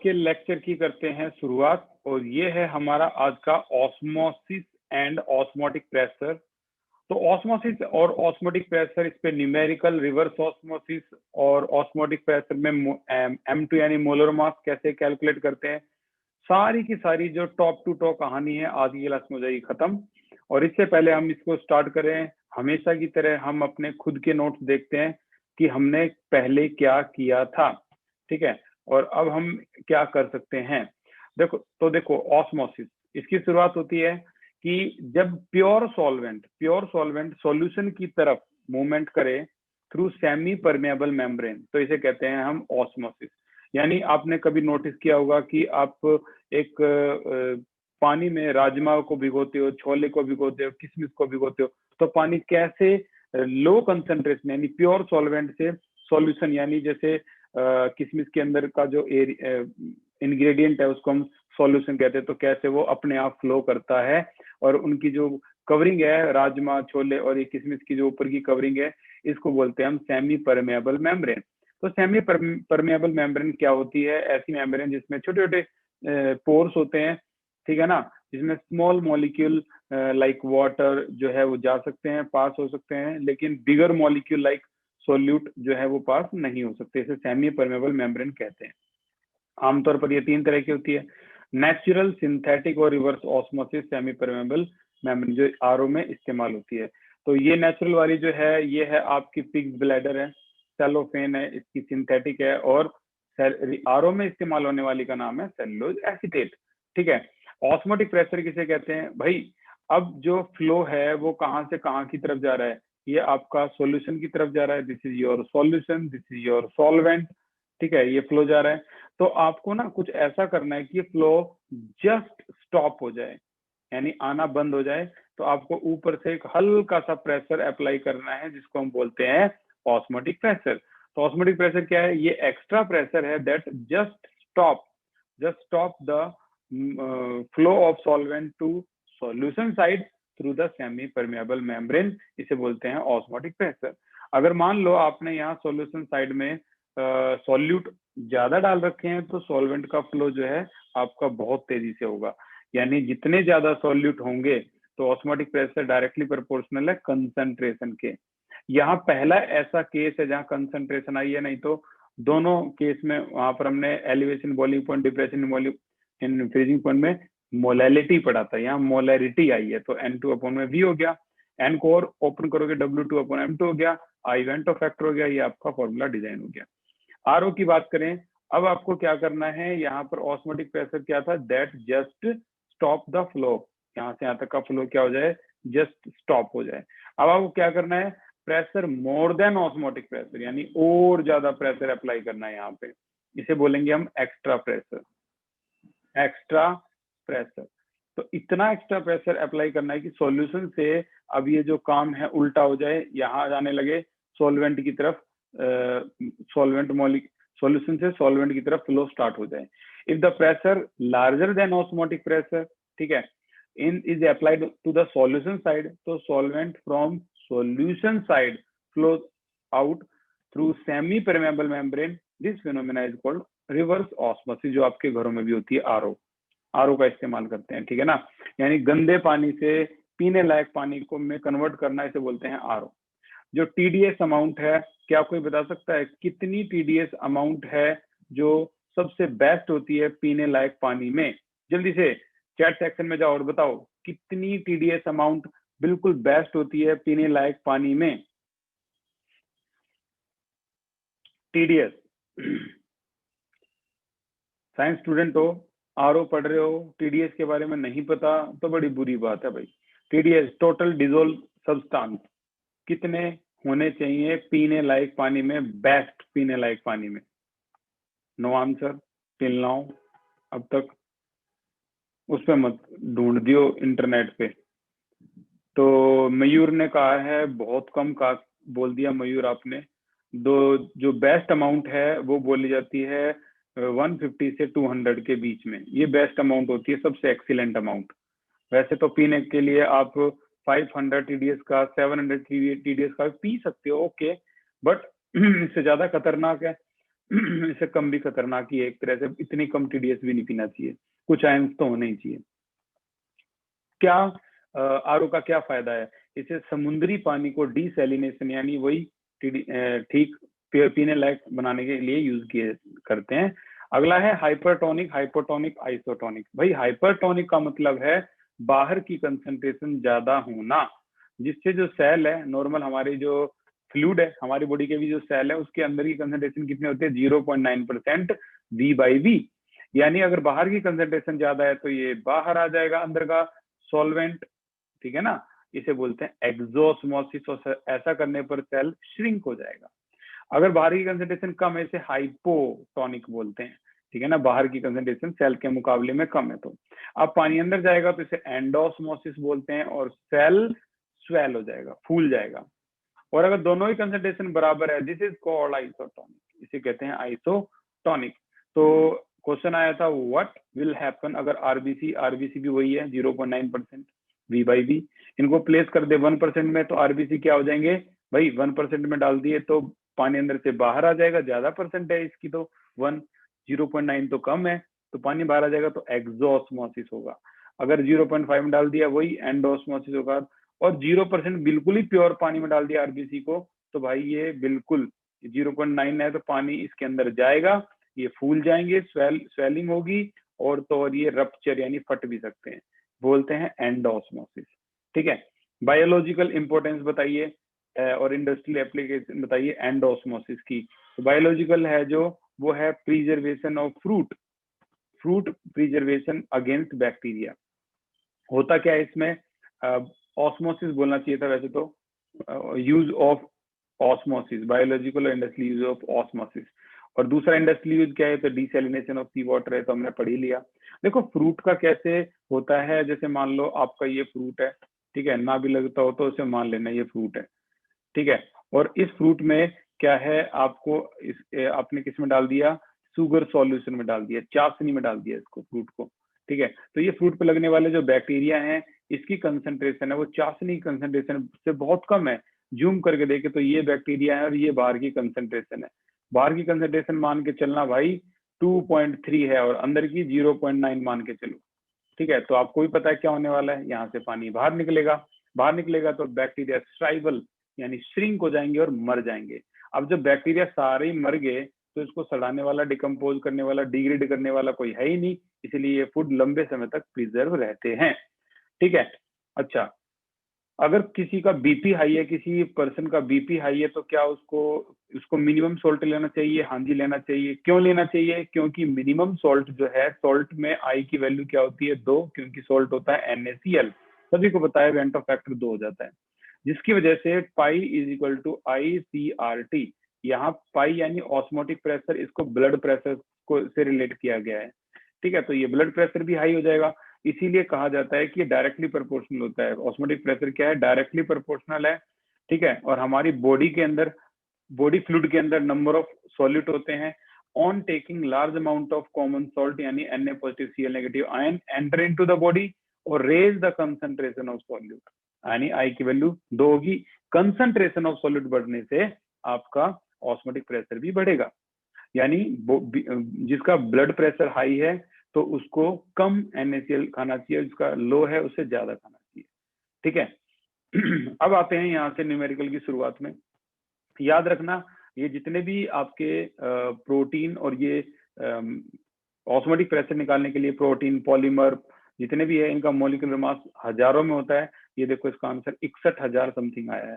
के लेक्चर की करते हैं शुरुआत, और ये है हमारा आज का ऑस्मोसिस एंड ऑस्मोटिक प्रेशर। तो ऑस्मोसिस और ऑस्मोटिक प्रेशर, इस पे न्यूमेरिकल, रिवर्स ऑस्मोसिस और ऑस्मोटिक प्रेशर में M2 यानी मोलर मास कैसे कैलकुलेट करते हैं, सारी की सारी जो टॉप टू टॉप कहानी है आज की क्लास में हो जाएगी खत्म। और इससे पहले हम इसको स्टार्ट करें, हमेशा की तरह हम अपने खुद के नोट्स देखते हैं कि हमने पहले क्या किया था, ठीक है, और अब हम क्या कर सकते हैं। देखो ऑस्मोसिस, इसकी शुरुआत होती है कि जब प्योर सॉल्वेंट सॉल्यूशन की तरफ मूवमेंट करे थ्रू सेमी परमेबल मेम्ब्रेन, तो इसे कहते हैं हम ऑस्मोसिस। यानी आपने कभी नोटिस किया होगा कि आप एक पानी में राजमा को भिगोते हो, छोले को भिगोते हो, किशमिश को भिगोते हो, तो पानी कैसे लो कंसंट्रेशन यानी प्योर सॉल्वेंट से सॉल्यूशन, यानी जैसे किशमिश के अंदर का जो इंग्रेडिएंट है उसको हम सॉल्यूशन कहते हैं, तो कैसे वो अपने आप फ्लो करता है और उनकी जो कवरिंग है, राजमा, छोले और ये किशमिश की जो ऊपर की कवरिंग है, इसको बोलते हैं हम सेमी परमेबल मेम्ब्रेन। तो सेमी परमेबल मेम्ब्रेन क्या होती है? ऐसी मेम्ब्रेन जिसमें छोटे छोटे पोर्स होते हैं, ठीक है ना, जिसमें स्मॉल मॉलिक्यूल लाइक वाटर जो है वो जा सकते हैं, पास हो सकते हैं, लेकिन बिगर मॉलिक्यूल लाइक सोल्यूट जो है वो पास नहीं हो सकते। इसे सेमी परमेबल मेम्ब्रेन कहते हैं। आमतौर पर ये तीन तरह की होती है, नेचुरल, सिंथेटिक और reverse osmosis semi permeable membrane, जो आरओ में इस्तेमाल होती है। तो ये नेचुरल वाली जो है ये है आपकी पिग्स ब्लैडर है, सेलोफेन है, इसकी सिंथेटिक है, और आरओ में इस्तेमाल होने वाली का नाम है सेलुलोज एसीटेट, ठीक है। ऑस्मोटिक प्रेशर किसे कहते हैं भाई? अब जो फ्लो है वो कहाँ से कहाँ की तरफ जा रहा है? ये आपका सॉल्यूशन की तरफ जा रहा है, this is your solution, this is your solvent, ठीक है, ये फ्लो जा रहा है। तो आपको ना कुछ ऐसा करना है कि ये फ्लो जस्ट स्टॉप हो जाए, यानी आना बंद हो जाए। तो आपको ऊपर से एक हल्का सा प्रेशर अप्लाई करना है, जिसको हम बोलते हैं ऑस्मोटिक प्रेशर। तो ऑस्मोटिक प्रेशर क्या है? ये एक्स्ट्रा प्रेशर है that just stop the flow of solvent to solution side through the semi permeable membrane, इसे बोलते हैं ऑस्मोटिक प्रेशर। अगर मान लो आपने यहाँ सॉल्यूशन साइड में सॉल्यूट ज्यादा डाल रखे हैं, तो सॉल्वेंट का फ्लो जो है आपका बहुत तेजी से होगा, यानी जितने ज्यादा सॉल्यूट होंगे तो ऑस्मोटिक प्रेशर डायरेक्टली प्रोपोर्शनल है कंसंट्रेशन के। यहाँ पहला ऐसा केस है जहाँ कंसंट्रेशन आई है, नहीं तो दोनों केस में वहां पर हमने elevation boiling point, depression in freezing point में मोलैलिटी पढ़ा था, यहाँ मोलैरिटी आई है, तो N2/V हो गया, N को और ओपन करोगे W2/M2 हो गया, आई वेंटो फैक्टर हो गया, ये आपका फॉर्मूला डिजाइन हो गया। आरओ की बात करें, अब आपको क्या करना है, यहाँ पर ऑस्मोटिक प्रेशर क्या था? That just stop the flow, यहाँ से यहाँ तक का फ्लो क्या हो जाए? जस्ट स्टॉप हो जाए। अब आपको क्या करना है? Pressure more than osmotic pressure, यानी और ज्यादा प्रेशर अप्लाई करना है यहाँ पे, इसे बोलेंगे हम एक्स्ट्रा प्रेशर। तो इतना एक्स्ट्रा प्रेशर अप्लाई करना है कि सॉल्यूशन से अब ये जो काम है उल्टा हो जाए, यहाँ जाने लगे सॉल्वेंट की तरफ, सॉल्यूशन से सॉल्वेंट की तरफ फ्लो स्टार्ट हो जाए। If the pressure larger than osmotic pressure, ठीक है, in is applied to the solution side, तो solvent from solution side flows out through semi permeable membrane, this phenomena is called reverse osmosis, जो आपके घरों में भी होती है। आरओ का इस्तेमाल करते हैं, ठीक है ना, यानी गंदे पानी से पीने लायक पानी को में कन्वर्ट करना, इसे बोलते हैं आरओ। जो टीडीएस अमाउंट है, क्या कोई बता सकता है कितनी टीडीएस अमाउंट है जो सबसे बेस्ट होती है पीने लायक पानी में? जल्दी से चैट सेक्शन में जाओ और बताओ कितनी टीडीएस अमाउंट बिल्कुल बेस्ट होती है पीने लायक पानी में। टीडीएस, साइंस स्टूडेंट हो, आरओ पढ़ रहे हो, टीडीएस के बारे में नहीं पता तो बड़ी बुरी बात है भाई। टीडीएस टोटल डिजोल्व सब्सटेंस कितने होने चाहिए पीने लायक पानी में, बेस्ट पीने लायक पानी में? नो आंसर टिल नाउ, अब तक उस पर मत ढूंढ दियो इंटरनेट पे। तो मयूर ने कहा है बहुत कम का बोल दिया मयूर आपने। जो बेस्ट अमाउंट है वो बोली जाती है 150 से 200 के बीच में, ये बेस्ट अमाउंट होती है, सबसे एक्सीलेंट अमाउंट। वैसे तो पीने के लिए आप 500 टीडीएस का, 700 टीडीएस का पी सकते हो, ओके, बट इससे ज्यादा खतरनाक है इससे कम भी खतरनाक ही है एक तरह से, इतनी कम टीडीएस भी नहीं पीना चाहिए, कुछ आयंस तो होने ही चाहिए। क्या आरओ का क्या फायदा है? इसे समुद्री पानी को डिसैलिनेशन यानी वही ठीक पीने लायक बनाने के लिए यूज किए करते हैं। अगला है हाइपरटोनिक, हाइपोटोनिक, आइसोटोनिक। भाई हाइपरटोनिक का मतलब है बाहर की कंसंट्रेशन ज्यादा होना, जिससे जो सेल है नॉर्मल, हमारी जो फ्लूइड है, हमारी बॉडी के भी जो सेल है उसके अंदर की कंसंट्रेशन कितनी होती है? 0.9% V/V। यानी अगर बाहर की कंसंट्रेशन ज्यादा है तो ये बाहर आ जाएगा अंदर का सॉल्वेंट, ठीक है ना। इसे बोलते हैं एक्सोस्मोसिस, और ऐसा करने पर सेल श्रिंक हो जाएगा। अगर बाहर की कंसंट्रेशन कम है इसे हाइपोटोनिक बोलते हैं, ठीक है ना, बाहर की कंसंट्रेशन सेल के मुकाबले में कम है। तो अब पानी अंदर जाएगा तो इसे एंडोस्मोसिस बोलते हैं, और सेल स्वेल हो जाएगा, फूल जाएगा। और अगर दोनों ही कंसंट्रेशन बराबर है, दिस इज कॉल्ड आइसोटोनिक, इसे कहते हैं आइसोटोनिक। तो क्वेश्चन आया था व्हाट विल हैपन अगर आरबीसी भी वही है 0.9% V/V, इनको प्लेस कर दे 1% में, तो आरबीसी क्या हो जाएंगे भाई? 1% में डाल दिए तो पानी अंदर से बाहर आ जाएगा, ज्यादा परसेंट है इसकी तो 1, 0.9 तो कम है, तो पानी बाहर आ जाएगा, तो एक्सोस्मोसिस होगा। अगर 0.5 में डाल दिया वही एंडोस्मोसिस होगा। और 0% बिल्कुल ही प्योर पानी में डाल दिया आरबीसी को, तो भाई ये बिल्कुल 0.9 है तो पानी इसके अंदर जाएगा, ये फूल जाएंगे, स्वेलिंग होगी, और तो और ये रप्चर यानी फट भी सकते हैं, बोलते हैं एंडोस्मोसिस। ठीक है, बायोलॉजिकल इंपॉर्टेंस बताइए और इंडस्ट्रियल एप्लीकेशन बताइए एंडोस्मोसिस की। तो बायोलॉजिकल है जो, वो है preservation of fruit preservation against bacteria. होता क्या है इसमें? ऑस्मोसिस बोलना चाहिए था वैसे तो, यूज ऑफ ऑस्मोसिस, बायोलॉजिकल और इंडस्ट्रियल यूज ऑफ ऑस्मोसिस। और दूसरा इंडस्ट्रियल यूज क्या है? तो डिसैलिनेशन ऑफ सी वाटर है, तो हमने पढ़ ही लिया। देखो फ्रूट का कैसे होता है, जैसे मान लो आपका ये फ्रूट है, ठीक है, ना भी लगता हो तो उसे मान लेना ये फ्रूट है, ठीक है। और इस फ्रूट में क्या है, आपको आपने किस में डाल दिया? शुगर सॉल्यूशन में डाल दिया, चाशनी में डाल दिया इसको, फ्रूट को, ठीक है। तो ये फ्रूट पे लगने वाले जो बैक्टीरिया हैं, इसकी कंसंट्रेशन है वो चाशनी कंसंट्रेशन से बहुत कम है। जूम करके देखे तो ये बैक्टीरिया है और ये बाहर की कंसंट्रेशन है। बाहर की कंसंट्रेशन मान के चलना भाई 2.3 है, और अंदर की 0.9 मान के चलो, ठीक है। तो आपको भी पता है क्या होने वाला है, यहाँ से पानी बाहर निकलेगा तो बैक्टीरिया स्ट्राइवल यानी श्रिंक हो जाएंगे और मर जाएंगे। अब जब बैक्टीरिया सारे ही मर गए तो इसको सड़ाने वाला, डिकम्पोज करने वाला, डिग्रेड करने वाला कोई है ही नहीं, इसलिए ये फूड लंबे समय तक प्रिजर्व रहते हैं, ठीक है। अच्छा, अगर किसी का बीपी हाई है, किसी पर्सन का बीपी हाई है, तो क्या उसको मिनिमम सॉल्ट लेना चाहिए? हाँ जी लेना चाहिए। क्यों लेना चाहिए? क्योंकि मिनिमम सॉल्ट जो है, सॉल्ट में आई की वैल्यू क्या होती है? 2, क्योंकि सॉल्ट होता है NaCl, सभी को पता है, वेंट ऑफ फैक्टर 2 हो जाता है, जिसकी वजह से pi is equal to ICRT। यहाँ पाई यानी ऑस्मोटिक प्रेशर, इसको ब्लड प्रेशर को से रिलेट किया गया है, ठीक है। तो ये ब्लड प्रेशर भी हाई हो जाएगा, इसीलिए कहा जाता है कि ये डायरेक्टली प्रोपोर्शनल होता है। ऑस्मोटिक प्रेशर क्या है? डायरेक्टली प्रोपोर्शनल है, ठीक है। और हमारी बॉडी के अंदर, बॉडी फ्लूइड के अंदर नंबर ऑफ सॉल्यूट होते हैं। On taking large amount of common salt यानी Na positive Cl negative ion enter into the body और raise the concentration of solute, यानी आई की वैल्यू 2 होगी। कंसंट्रेशन ऑफ सॉल्यूट बढ़ने से आपका ऑस्मोटिक प्रेशर भी बढ़ेगा, यानी जिसका ब्लड प्रेशर हाई है तो उसको कम NaCl खाना चाहिए, जिसका लो है उसे ज्यादा खाना चाहिए, ठीक है। अब आते हैं यहाँ से न्यूमेरिकल की शुरुआत में। याद रखना, ये जितने भी आपके प्रोटीन और ये ऑस्मोटिक प्रेशर निकालने के लिए प्रोटीन, पॉलीमर जितने भी है, इनका मॉलिक्यूलर मास हजारों में होता है। ये देखो इसका आंसर 61,000 समथिंग आया है,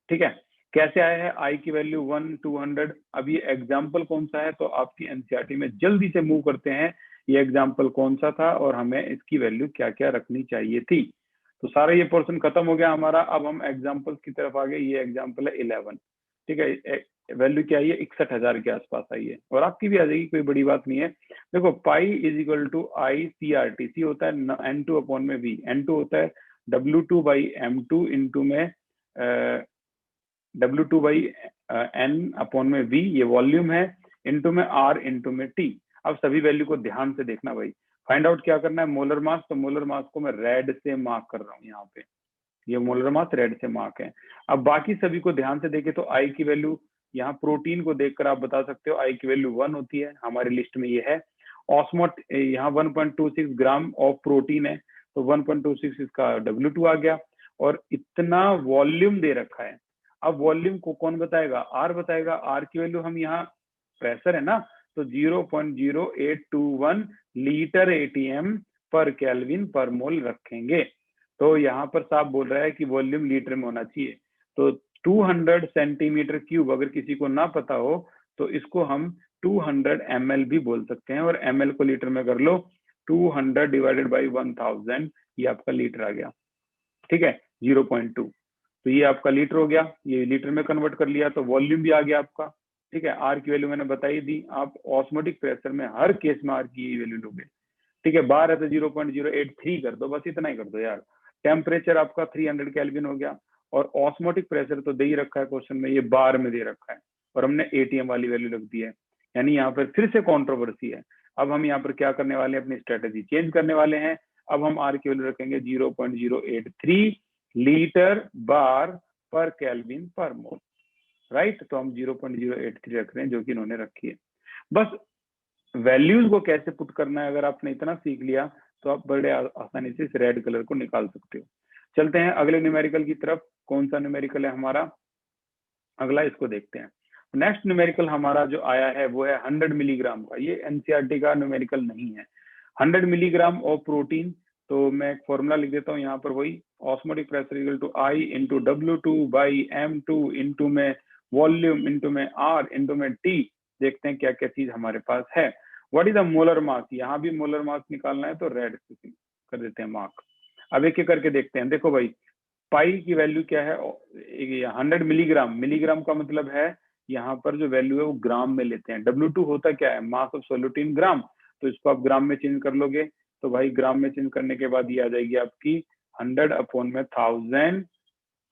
ठीक है। कैसे आया है? आई की वैल्यू 1, 200। अब ये एग्जाम्पल कौन सा है? तो आपकी एनसीईआरटी में जल्दी से मूव करते हैं, ये एग्जाम्पल कौन सा था और हमें इसकी वैल्यू क्या क्या रखनी चाहिए थी। तो सारा ये पोर्शन खत्म हो गया हमारा। अब हम एग्जाम्पल की तरफ आ गए। ये एग्जाम्पल है 11, ठीक है। वैल्यू क्या आई है? 61,000 के आसपास आई है, और आपकी भी आ जाएगी, कोई बड़ी बात नहीं है। देखो pi is equal to ICRT। C होता है N2 अपॉन में V, N2 होता है W2/M2 इंटू में W2/N अपॉन में V, ये वॉल्यूम है, इंटू में R इंटू में T। अब सभी वैल्यू को ध्यान से देखना भाई। फाइंड आउट क्या करना है? Molar mass. तो मोलर मास को मैं रेड से मार्क कर रहा हूँ यहाँ पे, ये मोलर मास रेड से मार्क है। अब बाकी सभी को ध्यान से देखे तो आई की वैल्यू यहाँ प्रोटीन को देखकर आप बता सकते हो आई की वैल्यू 1 होती है, हमारी लिस्ट में ये है। ऑस्मोट यहाँ 1.26 ग्राम ऑफ प्रोटीन है, तो 1.26 इसका W2 आ गया, और इतना वॉल्यूम दे रखा है। अब वॉल्यूम को कौन बताएगा? आर बताएगा। आर की वैल्यू हम यहाँ प्रेशर है ना, तो 0.0821 लीटर एटीएम पर केल्विन पर मोल रखेंगे। तो यहाँ पर साफ बोल रहा है कि वॉल्यूम लीटर में होना चाहिए। तो 200 सेंटीमीटर क्यूब अगर किसी को ना पता हो तो इसको हम 200 ml भी बोल सकते हैं, और ml को लीटर में कर लो, 200 डिवाइडेड बाई 1000, ये आपका लीटर आ गया। ठीक है, 0.2, तो ये आपका लीटर हो गया, ये लीटर में कन्वर्ट कर लिया तो वॉल्यूम भी आ गया आपका। ठीक है, आर की वैल्यू मैंने बताई दी। आप ऑस्मोटिक प्रेशर में हर केस में आर की वैल्यू लोगे। ठीक है, बार है तो 0.083 कर दो, बस इतना ही कर दो यार। टेम्परेचर आपका 300 केल्विन हो गया, और ऑस्मोटिक प्रेशर तो दे ही रखा है क्वेश्चन में, ये बार में दे रखा है, और हमने एटीएम वाली वैल्यू रख दी है, यानी यहाँ पर फिर से कॉन्ट्रोवर्सी है। अब हम यहाँ पर क्या करने वाले हैं, अपनी स्ट्रेटेजी चेंज करने वाले हैं। अब हम आर की वैल्यू रखेंगे 0.083 लीटर बार पर केल्विन पर मोल, राइट। तो हम 0.083 रख रहे हैं, जो कि इन्होंने रखी है। बस वैल्यूज को कैसे पुट करना है अगर आपने इतना सीख लिया तो आप बड़े आसानी से इस रेड कलर को निकाल सकते हो। चलते हैं अगले न्यूमेरिकल की तरफ। कौन सा न्यूमेरिकल है हमारा अगला, इसको देखते हैं। नेक्स्ट न्यूमेरिकल हमारा जो आया है वो है 100 मिलीग्राम का। ये एनसीईआरटी का न्यूमेरिकल नहीं है। 100 मिलीग्राम ऑफ प्रोटीन, तो मैं एक फॉर्मूला लिख देता हूँ यहाँ पर, वही osmotic pressure equal to i into W2 by M2 into में वॉल्यूम इंटू में R इंटू में T। देखते हैं क्या क्या चीज हमारे पास है। What is the molar mass, यहाँ भी मोलर मास निकालना है तो रेड कर देते हैं मार्क। अब एक एक करके देखते हैं। देखो भाई, पाई की वैल्यू क्या है, 100 मिलीग्राम। मिलीग्राम का मतलब है यहाँ पर जो वैल्यू है वो ग्राम में लेते हैं। W2 होता क्या है, मास ऑफ सॉल्यूट इन ग्राम, तो इसको आप ग्राम में चेंज कर लोगे, तो भाई ग्राम में चेंज करने के बाद ये आ जाएगी आपकी 100 अपॉन में 1000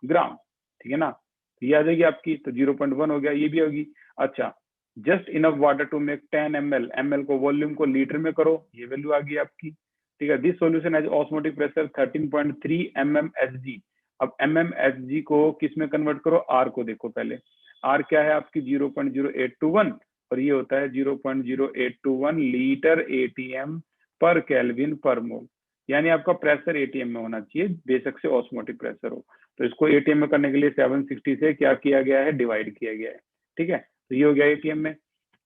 ग्राम। ठीक है ना, तो ये आ जाएगी आपकी, तो 0.1 हो गया, ये भी होगी। अच्छा, just enough water to make 10 ml, ml को वॉल्यूम को लीटर में करो, ये वैल्यू आ गई आपकी। ठीक है, this solution has osmotic pressure 13.3 mmHg। अब mmHg को किस में कन्वर्ट करो, आर को देखो पहले। आर क्या है आपकी 0.0821, और ये होता है 0.0821 लीटर एटीएम पर केल्विन पर मोल, यानी आपका प्रेशर एटीएम में होना चाहिए, बेशक से ऑस्मोटिक प्रेशर हो। तो इसको एटीएम में करने के लिए 760 से क्या किया गया है, डिवाइड किया गया है। ठीक है, तो ये हो गया एटीएम में।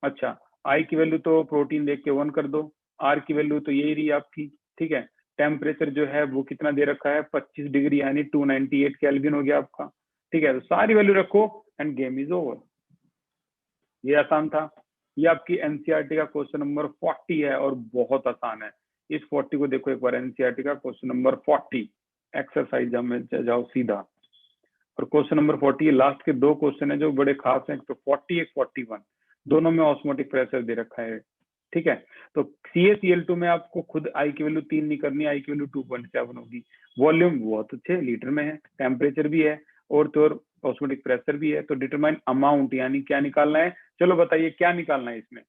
अच्छा, आई की वैल्यू तो प्रोटीन देख के 1 कर दो, आर की वैल्यू तो यही रही आपकी। ठीक है, टेम्परेचर जो है वो कितना दे रखा है, 25 डिग्री, यानी 298 केल्विन हो गया आपका। ठीक है, तो सारी वैल्यू रखो एंड गेम इज ओवर। ये आसान था। ये आपकी एनसीईआरटी का क्वेश्चन नंबर 40 है, और बहुत आसान है। इस 40 को देखो एक बार, एनसीईआरटी का क्वेश्चन नंबर 40 एक्सरसाइज में जाओ सीधा। और क्वेश्चन नंबर 40 लास्ट के दो क्वेश्चन है जो बड़े खास हैं, तो 40 एक 41, दोनों में ऑस्मोटिक प्रेशर दे रखा है। ठीक है, तो CaCl2 में आपको खुद आई की वैल्यू 3 नहीं करनी, आई की वैल्यू 2.7 होगी। वॉल्यूम बहुत अच्छे लीटर में है, टेम्परेचर भी है, और तो और ऑस्मोटिक प्रेशर भी है। तो डिटरमाइन अमाउंट, यानी क्या निकालना है, चलो बताइए क्या निकालना है इसमें।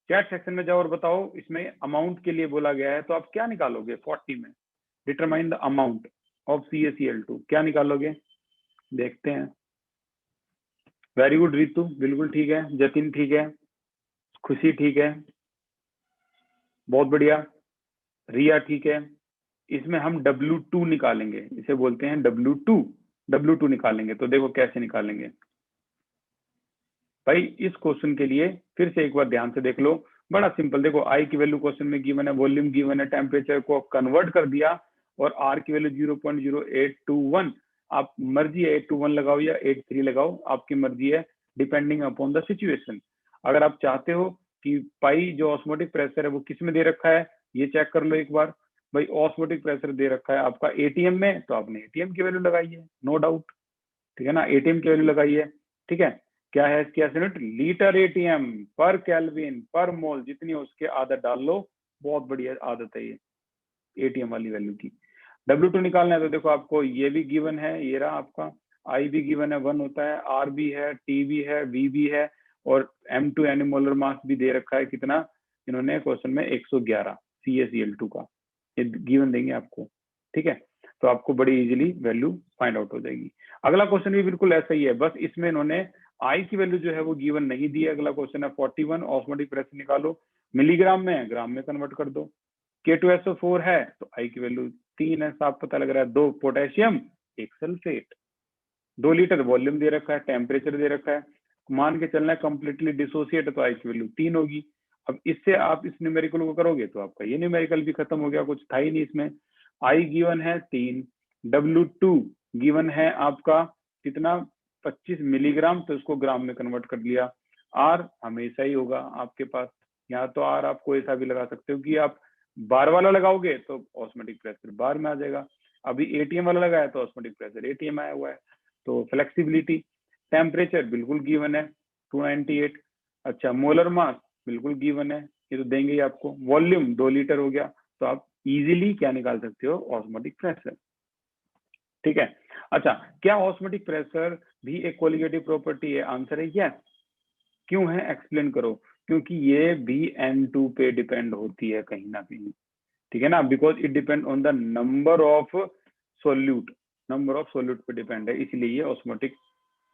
चैट सेक्शन में जाओ और बताओ, इसमें अमाउंट के लिए बोला गया है, तो आप क्या निकालोगे 40 में। Determine the amount of CaCl2, क्या निकालोगे, देखते हैं। वेरी गुड रितु, बिल्कुल ठीक है। जतिन ठीक है, खुशी ठीक है, बहुत बढ़िया। रिया ठीक है। इसमें हम W2 निकालेंगे, इसे बोलते हैं W2 निकालेंगे। तो देखो कैसे निकालेंगे भाई, इस क्वेश्चन के लिए फिर से एक बार ध्यान से देख लो, बड़ा सिंपल। देखो, आई की वैल्यू क्वेश्चन में गिवन है, वॉल्यूम गिवन है, टेम्परेचर को कन्वर्ट कर दिया, और आर की वैल्यू 0.0821। आप मर्जी है 821 लगाओ या 83 लगाओ, आपकी मर्जी है, डिपेंडिंग अपॉन द सिचुएशन। अगर आप चाहते हो कि पाई जो ऑस्मोटिक प्रेशर है वो किस में दे रखा है, ये चेक कर लो एक बार। भाई ऑस्मोटिक प्रेशर दे रखा है आपका एटीएम में, तो आपने एटीएम की वैल्यू लगाई है, नो डाउट। ठीक है ना, एटीएम की वैल्यू लगाई है। ठीक है, क्या है इसकी यूनिट, लीटर एटीएम पर केल्विन पर मोल, जितनी हो उसके आदत डाल लो। बहुत बढ़िया आदत है ये एटीएम वाली वैल्यू की। W2 निकालना है, तो देखो आपको ये भी गिवन है, ये रहा आपका, आई भी गिवन है 1 होता है, आर भी है, टी भी है, वी भी है, और M2 यानी मोलर मास भी दे रखा है। कितना इन्होंने क्वेश्चन में 111 CaCl2 का, ये गिवन देंगे आपको। ठीक है, तो आपको बड़ी इजीली वैल्यू फाइंड आउट हो जाएगी। अगला क्वेश्चन भी बिल्कुल ऐसा ही है, बस इसमें इन्होंने आई की वैल्यू जो है वो गिवन नहीं दी है। अगला क्वेश्चन है 41, ऑस्मोटिक प्रेशर निकालो, मिलीग्राम में है, ग्राम में कन्वर्ट कर दो। K2SO4 है तो आई की वैल्यू 3 है, साफ पता लग रहा है। 2 पोटेशियम, 1 सल्फेट, 2 लीटर वॉल्यूम दे रखा है, टेम्परेचर दे रखा है, मान के चलना है कंप्लीटली डिसोसिएट, तो आई की वैल्यू 3 होगी। अब इससे आप इस न्यूमेरिकल को करोगे तो आपका ये न्यूमेरिकल भी खत्म हो गया, कुछ था ही नहीं इसमें। आई गिवन है 3, W2 गिवन है आपका कितना, 25 मिलीग्राम, तो इसको ग्राम में कन्वर्ट कर लिया। आर हमेशा ही होगा आपके पास, यहाँ तो आर आप कोई सा भी लगा सकते हो कि आप बार वाला लगाओगे तो ऑस्मोटिक प्रेशर बार में आ जाएगा, अभी एटीएम वाला लगाया तो ऑस्मोटिक प्रेशर एटीएम आया हुआ है। तो फ्लेक्सिबिलिटी, टेम्परेचर बिल्कुल गिवन है 298, अच्छा मोलर मास बिल्कुल गिवन है, ये तो देंगे ही आपको। वॉल्यूम 2 लीटर हो गया, तो आप इजीली क्या निकाल सकते हो, ऑस्मोटिक प्रेशर। ठीक है, अच्छा क्या ऑस्मोटिक प्रेशर भी एक कोलिगेटिव प्रॉपर्टी है? आंसर है यस। क्यों है, एक्सप्लेन करो। क्योंकि ये भी N2 पे डिपेंड होती है कहीं ना कहीं, ठीक है ना, because it depend on the number of solute, number of solute पे डिपेंड है, इसलिए ये ऑस्मोटिक,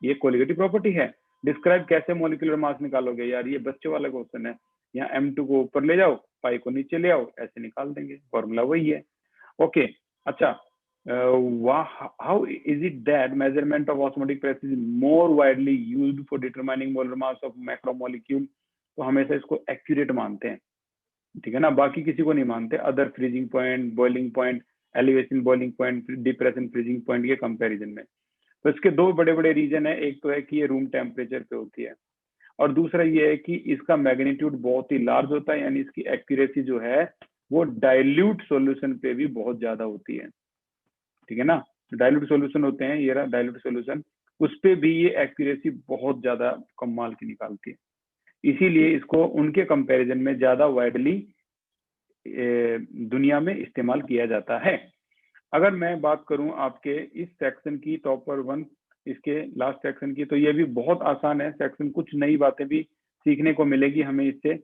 ये कोलिगेटिव प्रॉपर्टी है। डिस्क्राइब कैसे मॉलिक्यूलर मास निकालोगे, यार ये बच्चे वाला क्वेश्चन है, यहाँ M2 को ऊपर ले जाओ, पाई को नीचे ले आओ, ऐसे निकाल देंगे, फॉर्मूला वही है। ओके, अच्छा how is it that measurement of osmotic pressure is more widely used for determining molar mass of macromolecule? तो हमेशा इसको एक्यूरेट मानते हैं, ठीक है ना, बाकी किसी को नहीं मानते। Other freezing point, boiling point, elevation boiling point, depression freezing point के कंपैरिजन में। तो इसके दो बड़े बड़े रीजन है, एक तो है कि ये रूम टेम्परेचर पे होती है, और दूसरा ये है कि इसका मैग्नीट्यूड बहुत ही लार्ज होता है, यानी इसकी एक्यूरेसी जो है वो डाइल्यूट सॉल्यूशन पे भी बहुत ज्यादा होती है, ठीक है ना। डाइल्यूट सॉल्यूशन होते हैं, ये रहा डाइल्यूट सॉल्यूशन, उस पे भी ये एक्यूरेसी बहुत ज्यादा कमाल की निकालती है, इसीलिए इसको उनके कंपैरिजन में ज्यादा वाइडली दुनिया में इस्तेमाल किया जाता है। अगर मैं बात करूं आपके इस सेक्शन की, टॉपर 1 इसके लास्ट सेक्शन की, तो ये भी बहुत आसान है सेक्शन, कुछ नई बातें भी सीखने को मिलेगी हमें इससे।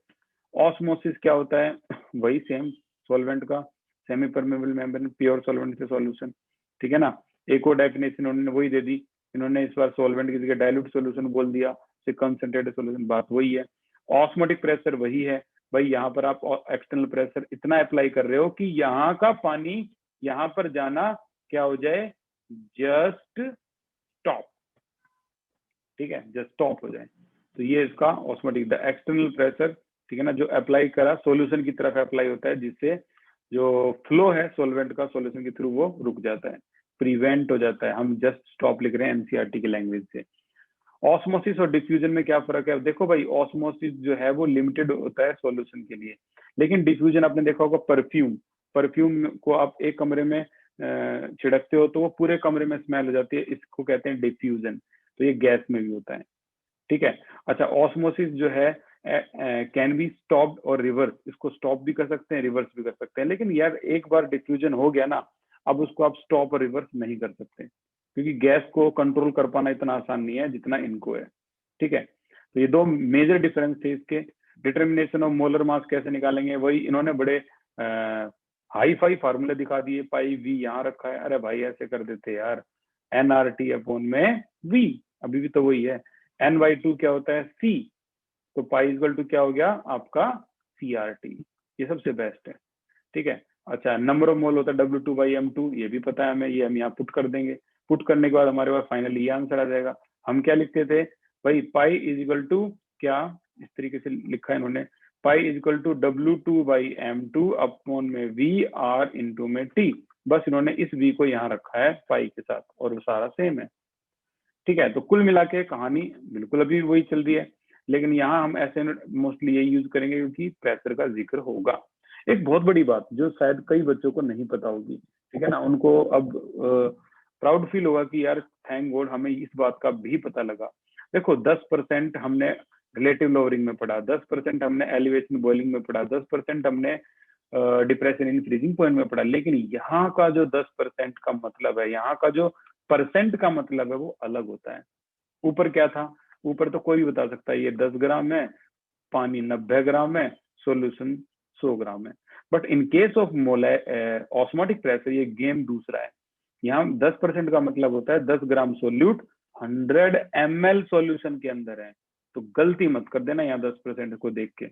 ऑस्मोसिस क्या होता है, वही सेम, सॉल्वेंट का semi permeable membrane, pure solvent से सॉल्यूशन, ठीक है ना। एक और डेफिनेशन उन्होंने वही दे दी, इन्होंने इस बार सॉल्वेंट की जगह डाइल्यूट सॉल्यूशन बोल दिया, कंसंट्रेटेड सॉल्यूशन, बात वही है। ऑस्मोटिक प्रेशर वही है भाई, यहाँ पर आप एक्सटर्नल प्रेशर इतना अप्लाई कर रहे हो कि यहाँ का पानी यहाँ पर जाना क्या हो जाए, जस्ट स्टॉप, ठीक है, जस्ट स्टॉप हो जाए। तो ये इसका ऑस्मोटिक, द एक्सटर्नल प्रेशर, ठीक है ना, जो अप्लाई करा सोल्यूशन की तरफ अप्लाई होता है, जिससे जो फ्लो है सॉल्वेंट का सोल्यूशन के थ्रू वो रुक जाता है, प्रिवेंट हो जाता है। हम जस्ट स्टॉप लिख रहे हैं एनसीईआरटी की लैंग्वेज से। ऑस्मोसिस और डिफ्यूजन में क्या फर्क है? देखो भाई, ऑस्मोसिस जो है वो लिमिटेड होता है सॉल्यूशन के लिए, लेकिन डिफ्यूजन आपने देखा होगा, परफ्यूम को आप एक कमरे में छिड़कते हो तो वो पूरे कमरे में स्मेल हो जाती है, इसको कहते हैं डिफ्यूजन। तो ये गैस में भी होता है, ठीक है। अच्छा, ऑस्मोसिस जो है कैन बी स्टॉप और रिवर्स, इसको स्टॉप भी कर सकते हैं, रिवर्स भी कर सकते हैं, लेकिन यार एक बार डिफ्यूजन हो गया ना, अब उसको आप स्टॉप और रिवर्स नहीं कर सकते, क्योंकि गैस को कंट्रोल कर पाना इतना आसान नहीं है जितना इनको है, ठीक है। तो ये दो मेजर डिफरेंस थे इसके। डिटर्मिनेशन ऑफ मोलर मास कैसे निकालेंगे, वही इन्होंने बड़े हाई फाई फार्मूले दिखा दिए, पाई वी यहाँ रखा है, अरे भाई ऐसे कर देते यार, NRT अपॉन में वी, अभी भी तो वही है। N/2 क्या होता है, C, तो पाई इक्वल टू क्या हो गया आपका, CRT, ये सबसे बेस्ट है, ठीक है। अच्छा, नंबर ऑफ मोल होता है W2/M2, ये भी पता है हमें, ये हम यहाँ पुट कर देंगे, पुट करने के बाद हमारे पास फाइनली ये आंसर आ जाएगा। हम क्या लिखते थे भाई, पाई इज इक्वल टू क्या, इस तरीके से लिखा है इन्होंने, pi is equal to W2/M2 upon में VR इंटू में T, बस इन्होंने इस V को यहाँ रखा है पाई के साथ, और वो सारा सेम है, ठीक है। तो कुल मिला के कहानी बिल्कुल अभी वही चल रही है, लेकिन यहाँ हम ऐसे मोस्टली यही यूज करेंगे क्योंकि प्रेशर का जिक्र होगा। एक बहुत बड़ी बात जो शायद कई बच्चों को नहीं पता होगी, ठीक है ना, उनको अब प्राउड फील होगा कि यार थैंक गॉड हमें इस बात का भी पता लगा। देखो 10% हमने रिलेटिव लोअरिंग में पढ़ा, 10% हमने एलिवेशन बॉइलिंग में पढ़ा, 10% हमने डिप्रेशन इन फ्रीजिंग पॉइंट में पढ़ा, लेकिन यहाँ का जो 10% का मतलब है, यहाँ का जो परसेंट का मतलब है, वो अलग होता है। ऊपर क्या था, ऊपर तो कोई भी बता सकता है ये 10 ग्राम है, पानी 90 ग्राम है, सॉल्यूशन 100 ग्राम है, but in case of osmotic pressure ये गेम दूसरा है। यहाँ 10% का मतलब होता है 10 ग्राम सोल्यूट 100 ml सॉल्यूशन के अंदर है, तो गलती मत कर देना यहाँ 10% को देख के।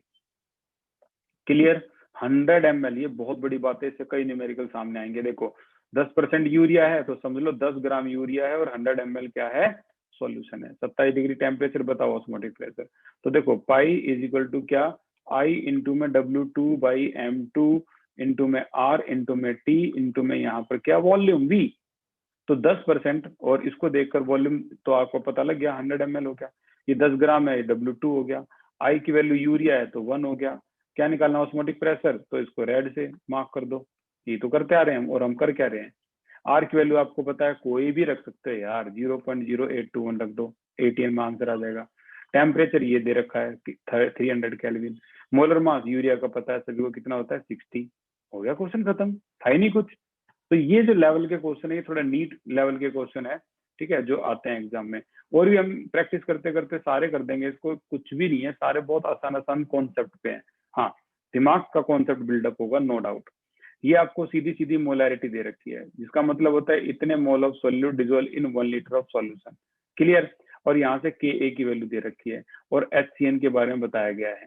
क्लियर? 100 ml, ये बहुत बड़ी बात है, इससे कई न्यूमेरिकल सामने आएंगे। देखो 10% यूरिया है तो समझ लो 10 ग्राम यूरिया है और 100 ml क्या है? सॉल्यूशन है। 27 डिग्री टेम्परेचर, बताओ ऑस्मोटिक प्रेशर। तो देखो पाई इज इक्वल टू क्या? आई इंटू में W2/M2 इंटू में R इंटू में T इंटू में यहाँ पर क्या? Volume V। तो 10% और इसको देखकर वॉल्यूम तो आपको पता लग गया 100 ml हो गया। ये 10 ग्राम है, ये W2 हो गया। आई की वैल्यू यूरिया है तो 1 हो गया। क्या निकालना ऑस्मोटिक प्रेशर? तो इसको रेड से मार्क कर दो। ये तो करते आ रहे हैं हम, और हम कर क्या रहे हैं? आर की वैल्यू आपको पता है, कोई भी रख सकते हैं यार, 0.0821 रख दो, 18 में आंसर आ जाएगा। टेम्परेचर ये दे रखा है 300 केल्विन। मोलर मास यूरिया का पता है सभी को कितना होता है? 60। हो गया क्वेश्चन खत्म, था ही नहीं कुछ। तो ये जो लेवल के क्वेश्चन है, ये थोड़ा नीट लेवल के क्वेश्चन है, ठीक है, जो आते हैं एग्जाम में। और भी हम प्रैक्टिस करते करते सारे कर देंगे, इसको कुछ भी नहीं है, सारे बहुत आसान आसान कॉन्सेप्ट पे हैं। हाँ, दिमाग का कॉन्सेप्ट बिल्डअप होगा, नो डाउट। ये आपको सीधी सीधी मोलैरिटी दे रखी है, जिसका मतलब होता है इतने mole of solute dissolve in 1 litre of solution. Clear? और यहाँ से Ka की वैल्यू दे रखी है और HCN के बारे में बताया गया है,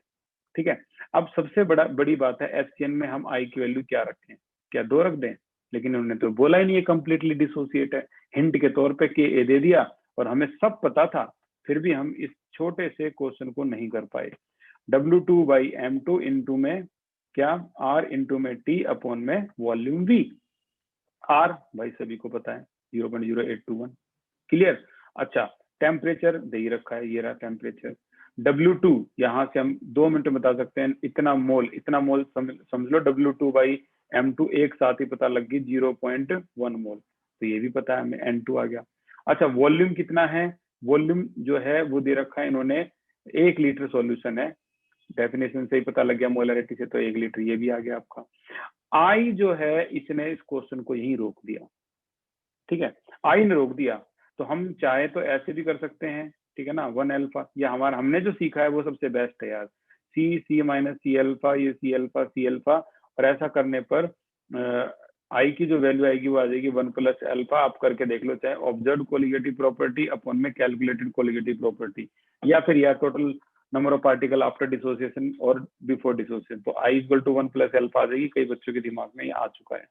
ठीक है। अब सबसे बड़ी बात है, HCN में हम I की वैल्यू क्या रखें? क्या 2 रख दें? लेकिन उन्होंने तो बोला ही नहीं है, कंप्लीटली डिसोसिएट है। हिंट के तौर पे Ka दे दिया और हमें सब पता था, फिर भी हम इस छोटे से क्वेश्चन को नहीं कर पाए। W2/M2 इंटू में क्या? R इंटू में T अपॉन में वॉल्यूम V। R भाई सभी को पता है 0.0821। क्लियर? अच्छा, टेम्परेचर दे ही रखा है, ये रहा टेम्परेचर। W2 यहाँ से हम 2 मिनट में बता सकते हैं, इतना मोल समझ लो। W2/M2 एक साथ ही पता लग गई 0.1 मोल, तो ये भी पता है हमें, N2 आ गया। अच्छा, वॉल्यूम कितना है? वॉल्यूम जो है वो दे रखा है इन्होंने, 1 लीटर सॉल्यूशन है, डेफिनेशन से ही पता लग गया मोलरिटी से, तो 1 लीटर ये भी आ गया आपका। आई जो है इसने इस क्वेश्चन को यही रोक दिया, ठीक है, आई ने रोक दिया। तो हम चाहे तो ऐसे भी कर सकते हैं, ठीक है ना, 1 अल्फा, या हमारा हमने जो सीखा है वो सबसे बेस्ट है यार, C माइनस सी अल्फा, ये C अल्फा, और ऐसा करने पर आई की जो वैल्यू आएगी वो आ जाएगी 1 प्लस अल्फा। आप करके देख लो, चाहे ऑब्जर्व कोलिगेटिव प्रॉपर्टी अपॉन में कैलकुलेटेड कोलिगेटिव प्रॉपर्टी, या फिर या total number of particle after dissociation और बिफोर डिसोसिएशन। तो I equal to 1 plus alpha आ जाएगी, कई बच्चों के दिमाग में ये आ चुका है,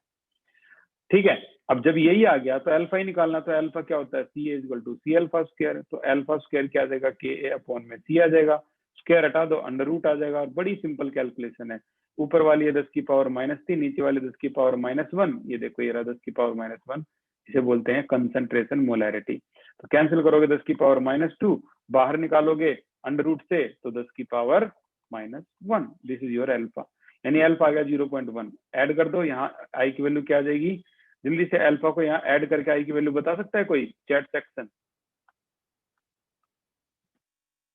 ठीक है। अब जब यही आ गया तो अल्फा ही निकालना, तो अल्फा क्या होता है? C equal to C alpha square. तो अल्फा स्क्वायर क्या आ जाएगा? Ka अपॉन में C आ जाएगा, स्क्वायर हटा दो, अंडर रूट आ जाएगा। और बड़ी सिंपल कैलकुलेशन है, ऊपर वाली है 10 की पावर -3, नीचे वाली 10 की पावर -1। ये देखो ये रहा 10 की पावर -1, इसे बोलते हैं कंसंट्रेशन मोलैरिटी। तो कैंसिल करोगे 10 की पावर -2, बाहर निकालोगे अंडर रूट से तो 10 की power -1। This is your alpha, यानी अल्फा आ गया 0.1। ऐड कर दो, यहाँ आई की वैल्यू क्या आ जाएगी? जल्दी से अल्फा को यहाँ ऐड करके आई की वैल्यू बता सकता है कोई? चैट सेक्शन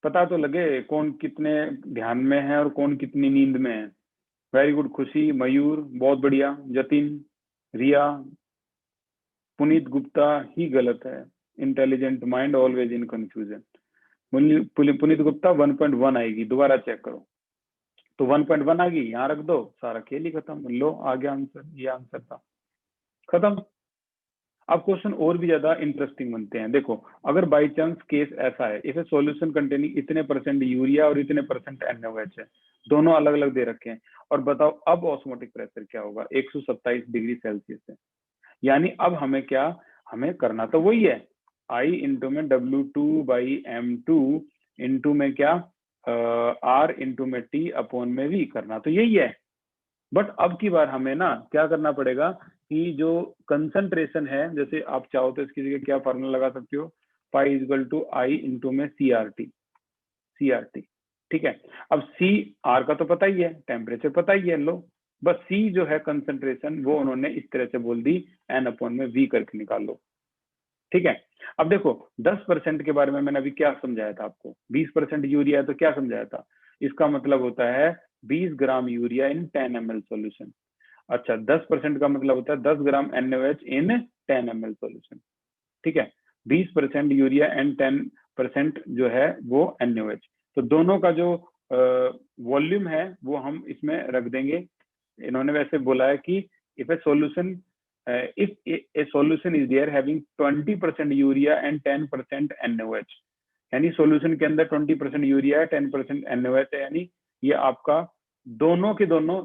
पता तो लगे कौन कितने ध्यान में है और कौन कितनी नींद में है। वेरी गुड, खुशी, मयूर, बहुत बढ़िया, जतिन, रिया, पुनीत गुप्ता ही गलत है। Intelligent mind always in confusion. Puneet Gupta 1.1 आएगी, दोबारा चेक करो। तो 1.1 आ गई, यहाँ रख दो, सारा खेल ही खत्म। लो आ गया आंसर, ये आंसर था, खत्म। अब क्वेश्चन और भी ज्यादा इंटरेस्टिंग बनते हैं। देखो, अगर बाई चांस केस ऐसा है, इसे सॉल्यूशन कंटेनिंग इतने % यूरिया और इतने % NaOH है, दोनों अलग अलग दे रखे हैं, और बताओ अब ऑस्मोटिक प्रेशर क्या होगा? 127 डिग्री सेल्सियस है। यानी अब हमें क्या, हमें करना तो वही है, आई इंटू में W2/M2 इंटू में क्या, R इंटू में T अपॉन में V, करना तो यही है। बट अब की बार हमें ना क्या करना पड़ेगा कि जो कंसंट्रेशन है, जैसे आप चाहो तो इसकी जगह क्या फार्मूला लगा सकते हो, pi equal to i into में CRT, ठीक है। अब R का तो पता ही है, टेम्परेचर पता ही है, लो बस C जो है कंसंट्रेशन, वो उन्होंने इस तरह से बोल दी, N अपॉन में V करके निकाल लो, ठीक है। अब देखो 10% के बारे में मैंने अभी क्या समझाया था आपको, 20% यूरिया है तो क्या समझाया था, इसका मतलब होता है 20 gram urea in 10 ml solution. अच्छा, 10% का मतलब होता है 10 ग्राम NaOH इन 10 ml सॉल्यूशन, ठीक है। 20% यूरिया एंड 10% जो है वो NaOH। तो दोनों का जो वॉल्यूम है वो हम इसमें रख देंगे। इन्होंने वैसे बोला है कि if A solution if a solution is there having 20% urea and 10% NaOH, यानी सॉल्यूशन के अंदर 20% यूरिया है, 10% NaOH है, यानी ये आपका दोनों के दोनों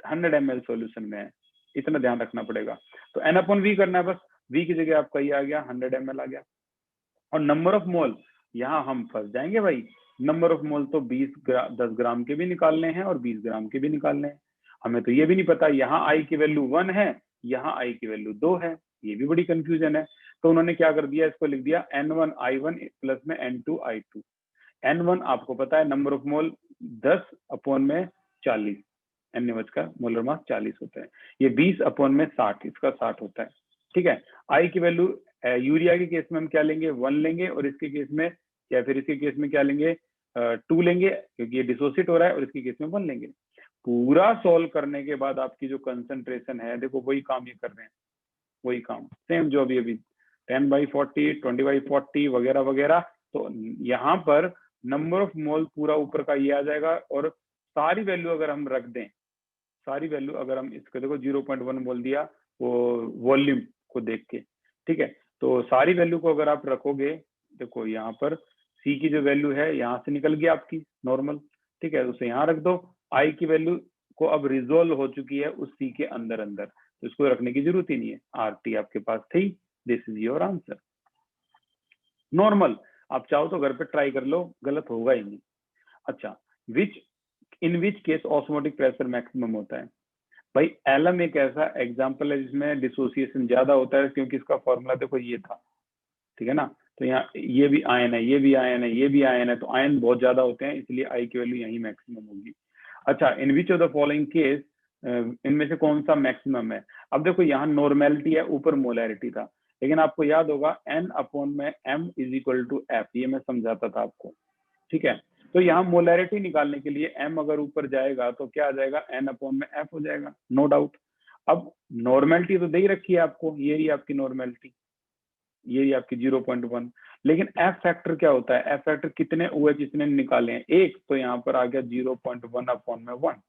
100 ml सॉल्यूशन में है, इतना ध्यान रखना पड़ेगा। तो N/V करना है, बस V की जगह आपका ये आ गया 100 ml आ गया। और नंबर ऑफ मोल, यहाँ हम फंस जाएंगे भाई, नंबर ऑफ मोल तो 10 ग्राम के भी निकालने हैं और 20 ग्राम के भी निकालने हैं। हमें तो ये भी नहीं पता यहाँ I की वैल्यू 1 है, यहाँ I की वैल्यु 2 है, ये भी बड़ी कंफ्यूजन है। तो उन्होंने क्या कर दिया, इसको लिख दिया N1I1 प्लस में N2I2। N1 आपको पता है नंबर ऑफ मोल 10/40, NaOH का मोलर मास 40 होता है, ये 20/60, इसका 60 होता है, ठीक है। I की वैल्यू यूरिया के केस में हम क्या लेंगे, 1 लेंगे, और इसके केस में या फिर इसके केस में क्या लेंगे, 2 लेंगे, क्योंकि ये डिसोसिएट हो रहा है, और इसके केस में 1 लेंगे। पूरा सॉल्व करने के बाद आपकी जो कंसंट्रेशन है, देखो वही काम ये कर रहे हैं, वही काम सेम जो अभी 10/40, 20/40 वगैरह वगैरह। तो यहाँ पर नंबर ऑफ मोल पूरा ऊपर का ये आ जाएगा, और सारी वैल्यू अगर हम रख दें, सारी वैल्यू अगर हम इसको देखो 0.1 बोल दिया वो वॉल्यूम को देख के, ठीक है। तो सारी वैल्यू को अगर आप रखोगे, देखो यहाँ पर C की जो वैल्यू है यहाँ से निकल गई आपकी नॉर्मल, ठीक है, उसे यहाँ रख दो। I की वैल्यू को अब रिजोल्व हो चुकी है उस C के अंदर अंदर, तो इसको रखने की जरूरत ही नहीं है, RT आपके पास थी। This is your answer. Normal आप चाहो तो घर पे ट्राई कर लो, गलत होगा ही नहीं। अच्छा, in which case osmotic pressure maximum होता है? भाई एलम एक ऐसा एग्जांपल है जिसमें डिसोसिएशन ज्यादा होता है, क्योंकि इसका फॉर्मूला देखो ये था, ठीक है ना। तो यहाँ ये भी आयन है, ये भी आयन है, ये भी आयन है, तो आयन बहुत ज्यादा होते हैं, इसलिए I की वैल्यू यही मैक्सिमम होगी। अच्छा, in which of the following case, इनमें से कौन सा मैक्सिमम है? अब देखो यहाँ नॉर्मेलिटी है, ऊपर मोलैरिटी था, लेकिन आपको याद होगा N/M = F, ये मैं समझाता था आपको, ठीक है। तो यहाँ मोलैरिटी निकालने के लिए M अगर ऊपर जाएगा तो क्या आ जाएगा, N/F हो जाएगा, नो डाउट। अब नॉर्मेलिटी तो दे ही रखी है आपको, ये ही आपकी नॉर्मेलिटी, ये ही आपकी 0.1, लेकिन F फैक्टर क्या होता है? F फैक्टर कितने OH इसने निकाले हैं, एक, तो यहाँ पर आ गया 0.1/1,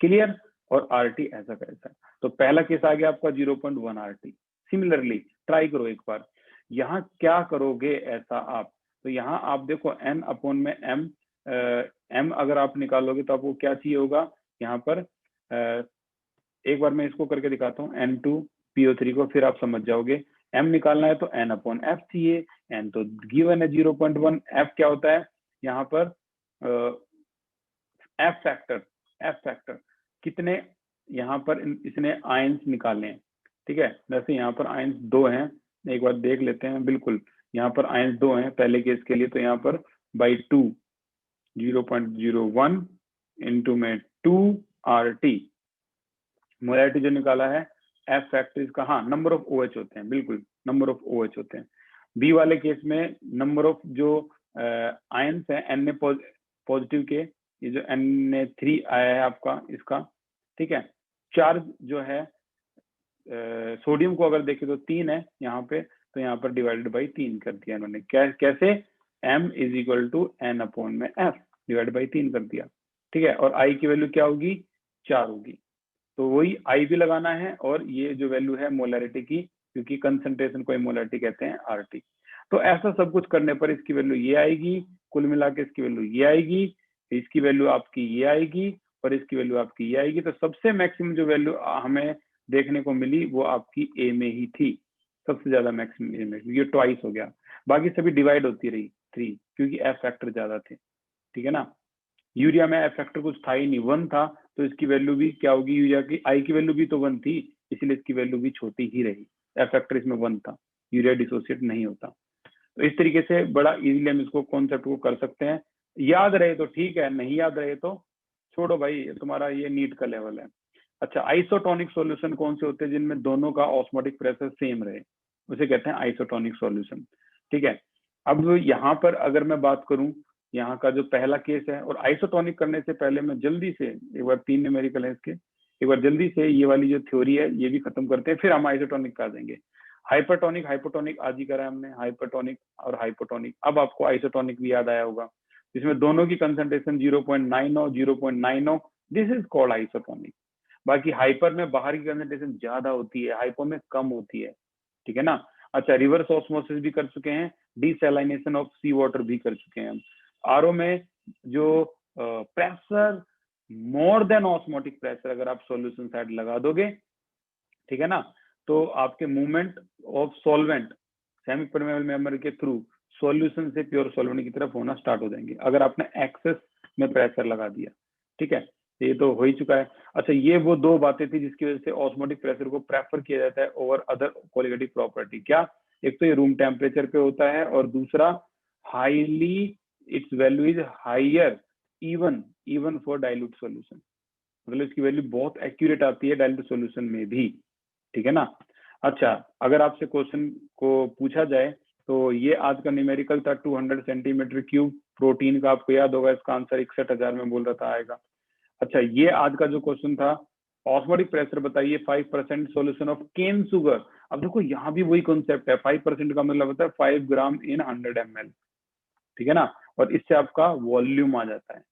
क्लियर। और RT ऐसा कैसा है, तो पहला केस आ गया आपका 0.1 RT। सिमिलरली ट्राई करो एक बार, यहाँ क्या करोगे ऐसा आप, तो यहाँ आप देखो N/M, M अगर आप निकालोगे तो आपको क्या चाहिए होगा यहाँ पर, एक बार मैं इसको करके दिखाता हूँ N2PO3 को, फिर आप समझ जाओगे। M निकालना है तो N/F चाहिए, N तो गिवन है 0.1, F क्या होता है यहाँ पर, F फैक्टर कितने यहाँ पर इसने आयंस निकाले हैं, ठीक है। वैसे यहाँ पर आयंस 2 हैं, एक बार देख लेते हैं, बिल्कुल यहाँ पर आयंस 2 हैं पहले केस के लिए, तो यहाँ पर बाई 2, 0.01 इंटू में 2 RT, मोलैरिटी जो निकाला है F फैक्टर इसका, हाँ नंबर ऑफ OH होते हैं, बिल्कुल नंबर ऑफ OH होते हैं। बी वाले केस में नंबर ऑफ जो आयंस है Na पॉजिटिव के, ये जो Na3 आया है आपका इसका, ठीक है। चार्ज जो है सोडियम को अगर देखें तो 3 है यहाँ पे, तो यहाँ पर डिवाइडेड बाई 3 कर दिया इन्होंने, कैसे, M = N/F डिवाइडेड बाई 3 कर दिया, ठीक है। और I की वैल्यू क्या होगी, 4 होगी, तो वही I भी लगाना है, और ये जो वैल्यू है मोलैरिटी की, क्योंकि कंसंट्रेशन को मोलैरिटी कहते हैं, RT। तो ऐसा सब कुछ करने पर इसकी वैल्यू ये आएगी, कुल मिला के इसकी वैल्यू ये आएगी, इसकी वैल्यू आपकी ये आएगी, और इसकी वैल्यू आपकी ये आएगी। तो सबसे मैक्सिमम जो वैल्यू हमें देखने को मिली वो आपकी A में ही थी, सबसे ज्यादा मैक्सिमम A में, ये ट्वाइस हो गया, बाकी सभी डिवाइड होती रही 3, क्योंकि F फैक्टर ज्यादा थे, ठीक है ना। यूरिया में F फैक्टर कुछ था ही नहीं, 1 था, तो इसकी वैल्यू भी क्या होगी, यूरिया की I की वैल्यू भी तो 1 थी, इसलिए इसकी वैल्यू भी छोटी ही रही, F फैक्टर इसमें 1 था, यूरिया डिसोसिएट नहीं होता। तो इस तरीके से बड़ा इजीली हम इसको कॉन्सेप्ट को कर सकते हैं, याद रहे तो ठीक है, नहीं याद रहे तो छोड़ो भाई, तुम्हारा ये नीट का लेवल है। अच्छा, आइसोटोनिक सॉल्यूशन कौन से होते हैं जिनमें दोनों का ऑस्मोटिक प्रेशर सेम रहे, उसे कहते हैं आइसोटोनिक सॉल्यूशन, ठीक है। अब यहाँ पर अगर मैं बात करूं, यहाँ का जो पहला केस है, और आइसोटोनिक करने से पहले मैं जल्दी से एक बार 3 न्यूमेरिकल है इसके, एक बार जल्दी से ये वाली जो थ्योरी है ये भी खत्म करते हैं, फिर हम आइसोटोनिक का देंगे। हाइपरटोनिक हाइपोटोनिक आज ही करा हमने, हाइपरटोनिक और हाइपोटोनिक। अब आपको आइसोटोनिक भी याद आया होगा, जिसमें दोनों की कंसंट्रेशन 0.9 और 0.9, दिस इज कॉल्ड आइसोटोनिक। बाकी हाइपर में बाहर की कंसंट्रेशन ज्यादा होती है, हाइपो में कम होती है, ठीक है ना। अच्छा, रिवर्स ऑस्मोसिस भी कर चुके हैं, डिसैलिनेशन ऑफ सी वाटर भी कर चुके हैं हम। आरओ में जो pressure more than osmotic pressure अगर आप सॉल्यूशन साइड लगा दोगे, ठीक है ना, तो आपके movement of solvent semi permeable member के थ्रू सॉल्यूशन से प्योर सॉल्वेंट की तरफ होना स्टार्ट हो जाएंगे अगर आपने एक्सेस में प्रेशर लगा दिया, ठीक है। ये तो हो ही चुका है। अच्छा, ये वो दो बातें थी जिसकी वजह से ऑस्मोटिक प्रेशर को प्रेफर किया जाता है ओवर अदर क्वालिटेटिव प्रॉपर्टी। क्या? एक तो ये रूम टेम्परेचर पे होता है, और दूसरा highly it's value is higher even for dilute solution, मतलब इसकी वैल्यू बहुत एक्यूरेट आती है डाइल्यूट सॉल्यूशन में भी, ठीक है ना। अच्छा, अगर आपसे क्वेश्चन को पूछा जाए तो ये आज का न्यूमेरिकल था 200 सेंटीमीटर क्यूब प्रोटीन का, आपको याद होगा इसका आंसर 61,000 में बोल रहा था आएगा। अच्छा, ये आज का जो क्वेश्चन था, ऑस्मोटिक प्रेशर बताइए 5% सॉल्यूशन ऑफ केन शुगर। अब देखो यहाँ भी वही कॉन्सेप्ट है, 5% का मतलब होता है 5 ग्राम इन 100 ml, ठीक है ना, और इससे आपका वॉल्यूम आ जाता है,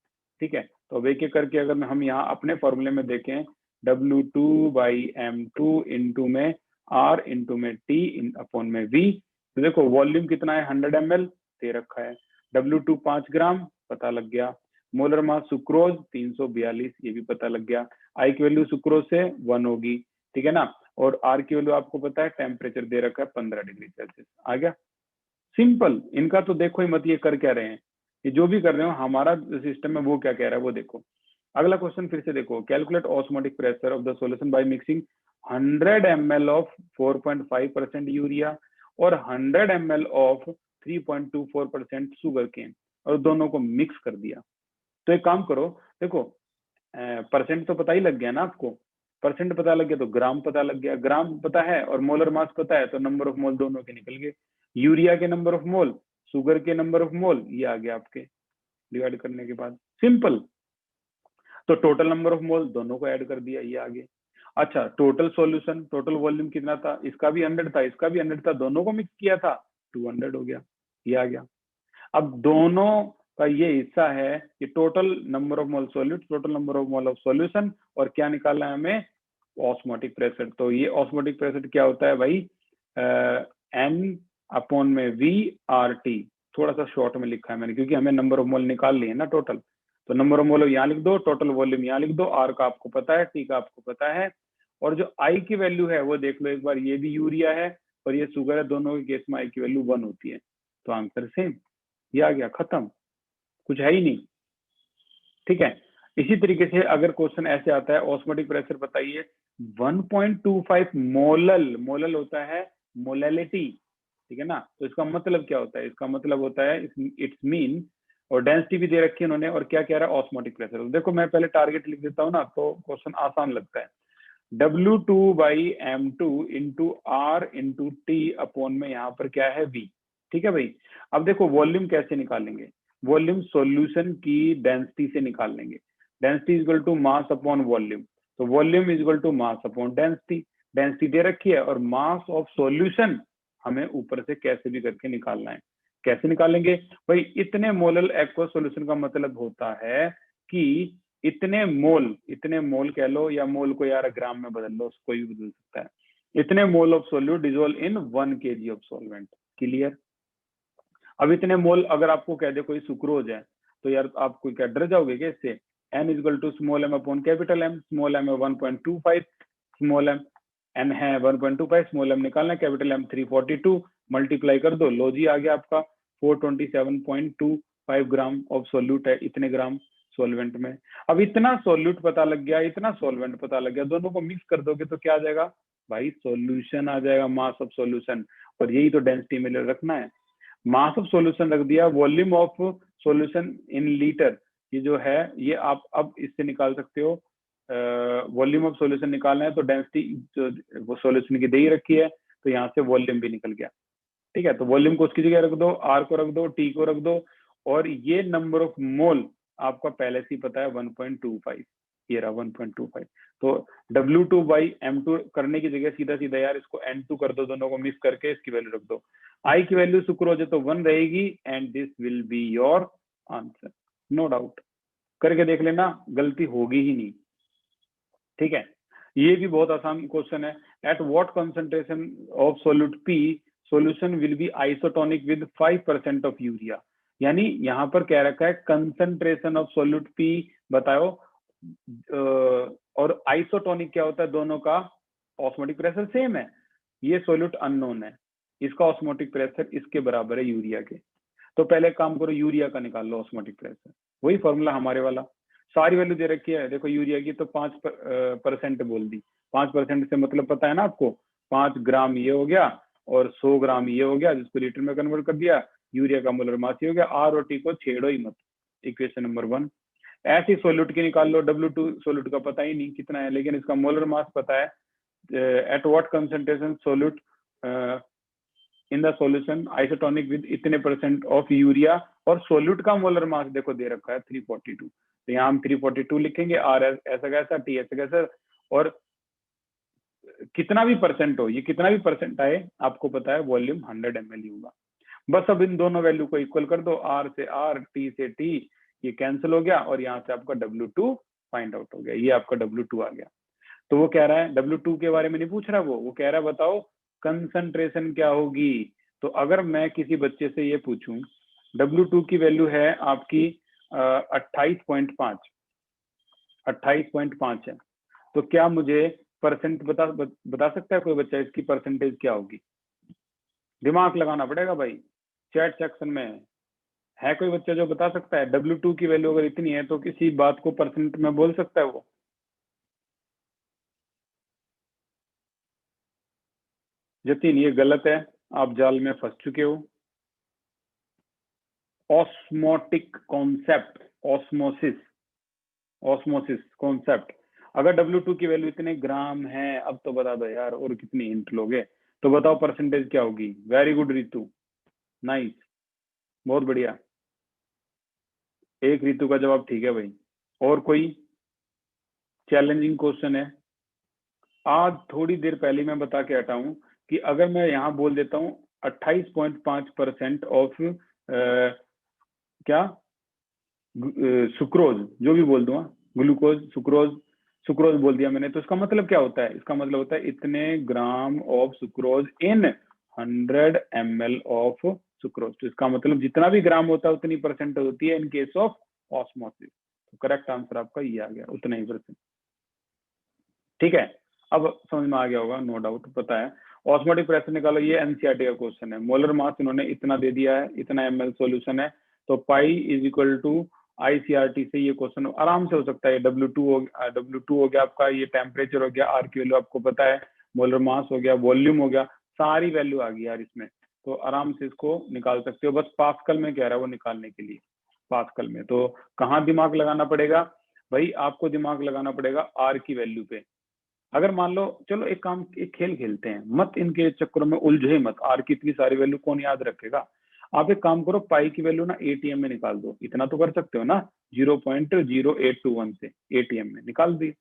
ठीक है। तो अब एक एक करके अगर हम यहाँ अपने फॉर्मूले में देखें, W2/M2 इंटू में R इंटू में T अपॉन में V, तो देखो वॉल्यूम कितना है 100 ml दे रखा है, W2 5 ग्राम पता लग गया, मोलर मास सुक्रोज 342 ये भी पता लग गया, आई की वैल्यू सुक्रोज से 1 होगी, ठीक है ना, और आर की वैल्यू आपको पता है, टेम्परेचर दे रखा है 15 डिग्री सेल्सियस, आ गया। सिंपल, इनका तो देखो ही मत ये कर क्या रहे हैं, ये जो भी कर रहे हो हमारा सिस्टम में वो क्या कह रहा है वो देखो। अगला क्वेश्चन फिर से देखो, calculate osmotic pressure of the solution by mixing 100 ml of 4.5% urea और 100 ml ऑफ 3.24% शुगर केन, और दोनों को मिक्स कर दिया। तो एक काम करो, देखो परसेंट तो पता ही लग गया ना आपको, परसेंट पता लग गया तो ग्राम पता लग गया, ग्राम पता है और मोलर मास पता है, तो नंबर ऑफ मोल दोनों के निकल गए, यूरिया के नंबर ऑफ मोल, शुगर के नंबर ऑफ मोल, ये आ गया आपके डिवाइड करने के बाद, सिंपल। तो टोटल नंबर ऑफ मोल दोनों को ऐड कर दिया, ये आ गया। अच्छा, टोटल सॉल्यूशन, टोटल वॉल्यूम कितना था, इसका भी 100 था, इसका भी 100 था, दोनों को मिक्स किया था 200 हो गया, ये आ गया। अब दोनों का ये हिस्सा है कि total number of mole solute, total number of mole of solution, और क्या निकालना है हमें, ऑस्मोटिक प्रेशर। तो ये ऑस्मोटिक प्रेशर क्या होता है भाई, N अपॉन में VRT, थोड़ा सा शॉर्ट में लिखा है मैंने क्योंकि हमें नंबर ऑफ मोल निकाल लिए ना टोटल, तो नंबर ऑफ मोल यहाँ लिख दो, टोटल वॉल्यूम यहाँ लिख दो, R का आपको पता है, T का आपको पता है, और जो I की वैल्यू है वो देख लो एक बार, ये भी यूरिया है और ये शुगर है, दोनों के केस में I की वैल्यू 1 होती है, तो आंसर सेम, ये आ गया, खत्म, कुछ है ही नहीं, ठीक है। इसी तरीके से अगर क्वेश्चन ऐसे आता है, ऑस्मोटिक प्रेशर बताइए 1.25 मोलल, मोलल होता है मोलैलिटी, ठीक है ना, तो इसका मतलब क्या होता है, इसका मतलब होता है इट्स मीन, और डेंसिटी भी दे रखी है उन्होंने, और क्या कह रहा है ऑस्मोटिक प्रेशर। तो देखो मैं पहले टारगेट लिख देता हूँ ना, तो क्वेश्चन आसान लगता है, W2/M2 into R into T upon में यहाँ पर क्या है V, ठीक है भाई। अब देखो वॉल्यूम कैसे निकालेंगे, वॉल्यूम सॉल्यूशन की डेंसिटी से निकाल लेंगे, density is equal to mass upon volume, तो volume is equal to mass upon density, density दे रखी है और मास ऑफ सॉल्यूशन हमें ऊपर से कैसे भी करके निकालना है। कैसे निकालेंगे भाई, इतने मोलल एक्वा सॉल्यूशन का मतलब होता है कि इतने मोल कह लो, या मोल को यार ग्राम में बदल लो, कोई भी बदल सकता है, इतने mole of solute dissolve in 1 kg of solvent, clear. अब इतने मोल अगर आपको कह दे कोई सुक्रोज है, तो यार आप कोई क्या डर जाओगे क्या इससे, N is equal to small m upon capital M, small m है 1.25, स्मॉल m n है 1.25, स्मॉल m निकालना, कैपिटल M 342, मल्टीप्लाई कर दो, लो जी आ गया आपका 427.25 ग्राम ऑफ सोल्यूट है इतने ग्राम सॉल्वेंट में। अब इतना सॉल्यूट पता लग गया, इतना सॉल्वेंट पता लग गया, दोनों को मिक्स कर दोगे तो क्या आ जाएगा भाई, सॉल्यूशन आ जाएगा, मास ऑफ सॉल्यूशन, और यही तो डेंसिटी में रखना है, मास ऑफ सॉल्यूशन रख दिया, volume of solution in litre, ये जो है ये आप अब इससे निकाल सकते हो, वॉल्यूम ऑफ सॉल्यूशन निकालना है तो डेंसिटी जो वो सॉल्यूशन की दे ही रखी है, तो यहाँ से वॉल्यूम भी निकल गया, ठीक है। तो वॉल्यूम को उसकी जगह रख दो, R को रख दो, T को रख दो, और ये नंबर ऑफ मोल आपका पहले से ही पता है 1.25, ये रहा 1.25, तो W2/M2 करने की जगह सीधा सीधा यार इसको N2 कर दो, दोनों को मिक्स करके इसकी वैल्यू रख दो, I की वैल्यू सुक्रोज है तो 1 रहेगी, and this will be your answer, no doubt, करके देख लेना, गलती होगी ही नहीं, ठीक है। ये भी बहुत आसान क्वेश्चन है। At what concentration of solute P solution will be isotonic with 5% of urea. यानी यहाँ पर कह रखा है कंसंट्रेशन ऑफ सोल्यूट पी बताओ, और आइसोटोनिक क्या होता है, दोनों का ऑस्मोटिक प्रेशर सेम है। ये सोल्यूट अननोन है, इसका ऑस्मोटिक प्रेशर इसके बराबर है यूरिया के। तो पहले काम करो, यूरिया का निकाल लो ऑस्मोटिक प्रेशर, वही फॉर्मूला हमारे वाला। सारी वैल्यू दे रखी है, देखो यूरिया की तो 5% बोल दी। 5% से मतलब पता है ना आपको, 5 ग्राम ये हो गया और 100 ग्राम ये हो गया, जिसको लीटर में कन्वर्ट कर दिया। यूरिया का मोलर मास ये हो गया। आर और टी को छेड़ो ही मत, इक्वेशन नंबर 1। ऐसी सोल्यूट की निकाल लो, W2 सोल्यूट का पता ही नहीं कितना है, लेकिन इसका मोलर मास पता है। At what concentration solute in the solution isotonic with इतने % ऑफ यूरिया, और सोल्यूट का मोलर मास देखो दे रखा है 342। तो यहाँ हम 342 लिखेंगे, आर ऐसा कैसा, टी ऐसा कैसा, और कितना भी % हो, ये कितना भी % आए आपको पता है वॉल्यूम 100 ml ही होगा। बस अब इन दोनों वैल्यू को इक्वल कर दो, आर से आर, टी से टी, ये कैंसिल हो गया, और यहाँ से आपका W2 फाइंड आउट हो गया। ये आपका W2 आ गया। तो वो कह रहा है W2 के बारे में नहीं पूछ रहा, वो कह रहा है बताओ कंसंट्रेशन क्या होगी। तो अगर मैं किसी बच्चे से ये पूछूं, W2 की वैल्यू है आपकी 28.5 है, तो क्या मुझे % बता सकता है कोई बच्चा इसकी परसेंटेज क्या होगी? दिमाग लगाना पड़ेगा भाई, चैट सेक्शन में है कोई बच्चा जो बता सकता है? W2 की वैल्यू अगर इतनी है तो किसी बात को % में बोल सकता है वो? जतिन ये गलत है, आप जाल में फंस चुके हो। Osmotic concept, osmosis concept. अगर W2 की वैल्यू इतने ग्राम है, अब तो बता दो यार, और कितनी हिंट लोगे? तो बताओ परसेंटेज क्या होगी। वेरी गुड रितु, नाइस, बहुत बढ़िया। एक रितु का जवाब ठीक है भाई। और कोई चैलेंजिंग क्वेश्चन है? आज थोड़ी देर पहले मैं बता के हटा हूं कि अगर मैं यहाँ बोल देता हूँ 28.5% ऑफ क्या सुक्रोज, जो भी बोल दूंगा, ग्लूकोज, सुक्रोज बोल दिया मैंने, तो इसका मतलब क्या होता है? इसका मतलब होता है इतने gram of sucrose in 100 ml of sucrose. तो इसका मतलब जितना भी ग्राम होता है उतनी % होती है इन केस ऑफ ऑस्मोसिस। तो करेक्ट आंसर आपका ये आ गया, उतना ही %। ठीक है, अब समझ में आ गया होगा, नो डाउट पता है। ऑस्मोटिक प्रेशर निकालो, ये एनसीईआरटी का क्वेश्चन है। मोलर मास इन्होंने इतना दे दिया है, इतना ml सॉल्यूशन है, तो pi is equal to ICRT से ये क्वेश्चन आराम से हो सकता है। W2 हो गया आपका, ये टेम्परेचर हो गया, आर की वैल्यू आपको पता है, मोलर मास हो गया, वॉल्यूम हो गया, सारी वैल्यू आ गई यार इसमें। तो आराम से इसको निकाल सकते हो। बस पास्कल में कह रहा है वो निकालने के लिए, पास्कल में। तो कहाँ दिमाग लगाना पड़ेगा भाई? आपको दिमाग लगाना पड़ेगा आर की वैल्यू पे। अगर मान लो, चलो एक खेल खेलते हैं, मत इनके चक्करों में उलझे मत। आर की इतनी सारी वैल्यू कौन याद रखेगा? आप एक काम करो, पाई की वैल्यू ना एटीएम में निकाल दो, इतना तो कर सकते हो ना, 0.0821 से एटीएम में निकाल दी।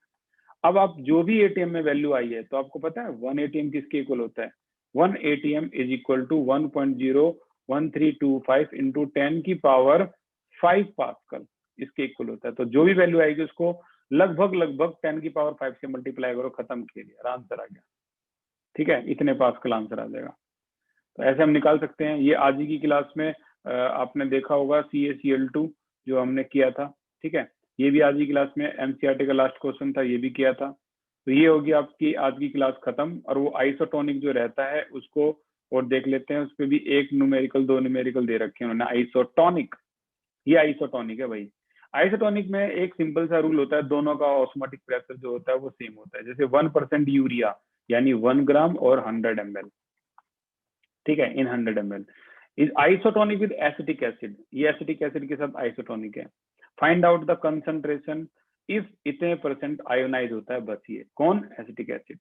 अब आप जो भी एटीएम में वैल्यू आई है, तो आपको पता है 1 एटीएम किसके इक्वल होता है? 1 ATM is equal to 1.01325 into 10⁵ pascal, इसके इक्वल होता है। तो जो भी वैल्यू आएगी उसको लगभग 10⁵ से मल्टीप्लाई करो, खत्म किया, और आंसर आ गया। ठीक है, इतने पास्कल आंसर आ जाएगा। तो ऐसे हम निकाल सकते हैं। ये आज ही की क्लास में आपने देखा होगा CaCl2 जो हमने किया था। ठीक है, ये भी आज की क्लास में एनसीईआरटी का लास्ट क्वेश्चन था, ये भी किया था। तो ये होगी आपकी आज की क्लास खत्म। और वो आइसोटोनिक जो रहता है उसको और देख लेते हैं। उस पर भी 1 न्यूमेरिकल 2 न्यूमेरिकल दे रखे हैं उन्होंने। आइसोटोनिक, ये आइसोटोनिक है भाई। आइसोटोनिक में एक सिंपल सा रूल होता है, दोनों का ऑस्मोटिक प्रेशर जो होता है वो सेम होता है। जैसे 1% यूरिया यानी 1 ग्राम और 100 ml। ठीक है, इन 100 ml is isotonic with acetic acid. ये एसिटिक एसिड के साथ आइसोटोनिक है। Find out the concentration if इतने % आयोनाइज होता है। बस ये कौन? Acetic acid.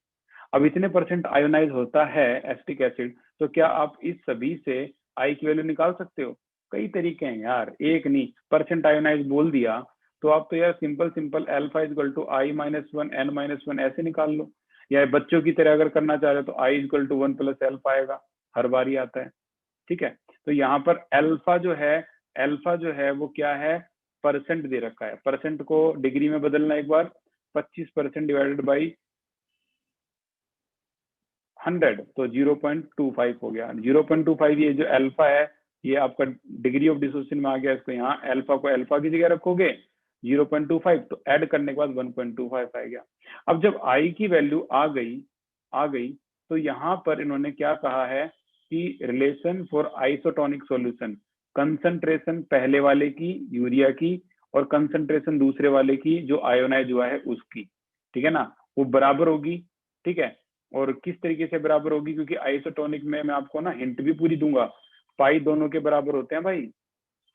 अब इतने % आयोनाइज होता है एसिटिक एसिड, तो क्या आप इस सभी से आई की वैल्यू निकाल सकते हो? कई तरीके हैं यार, एक नहीं। % आयोनाइज बोल दिया तो आप तो यार simple alpha is equal to I-1 N-1 ऐसे निकाल लो। या बच्चों की तरह अगर करना चाह रहे हो तो I is equal to 1 + alpha आएगा, हर बार ही आता है। ठीक है, तो यहाँ पर अल्फा जो है वो क्या है? % दे रखा है। % को डिग्री में बदलना एक बार, 25% डिवाइडेड बाई 100 तो 0.25 हो गया। 0.25 ये जो अल्फा है ये आपका डिग्री ऑफ डिसोसिएशन में आ गया। इसको यहाँ अल्फा को अल्फा की जगह रखोगे 0.25 तो ऐड करने के बाद 1.25 आ गया। अब जब आई की वैल्यू आ गई तो यहाँ पर इन्होंने क्या कहा है कि relation for isotonic solution, concentration पहले वाले की यूरिया की और कंसंट्रेशन दूसरे वाले की जो आयोनाइज हुआ है उसकी, ठीक है ना, वो बराबर होगी। ठीक है, और किस तरीके से बराबर होगी, क्योंकि आइसोटोनिक में मैं आपको ना हिंट भी पूरी दूंगा, पाई दोनों के बराबर होते हैं भाई,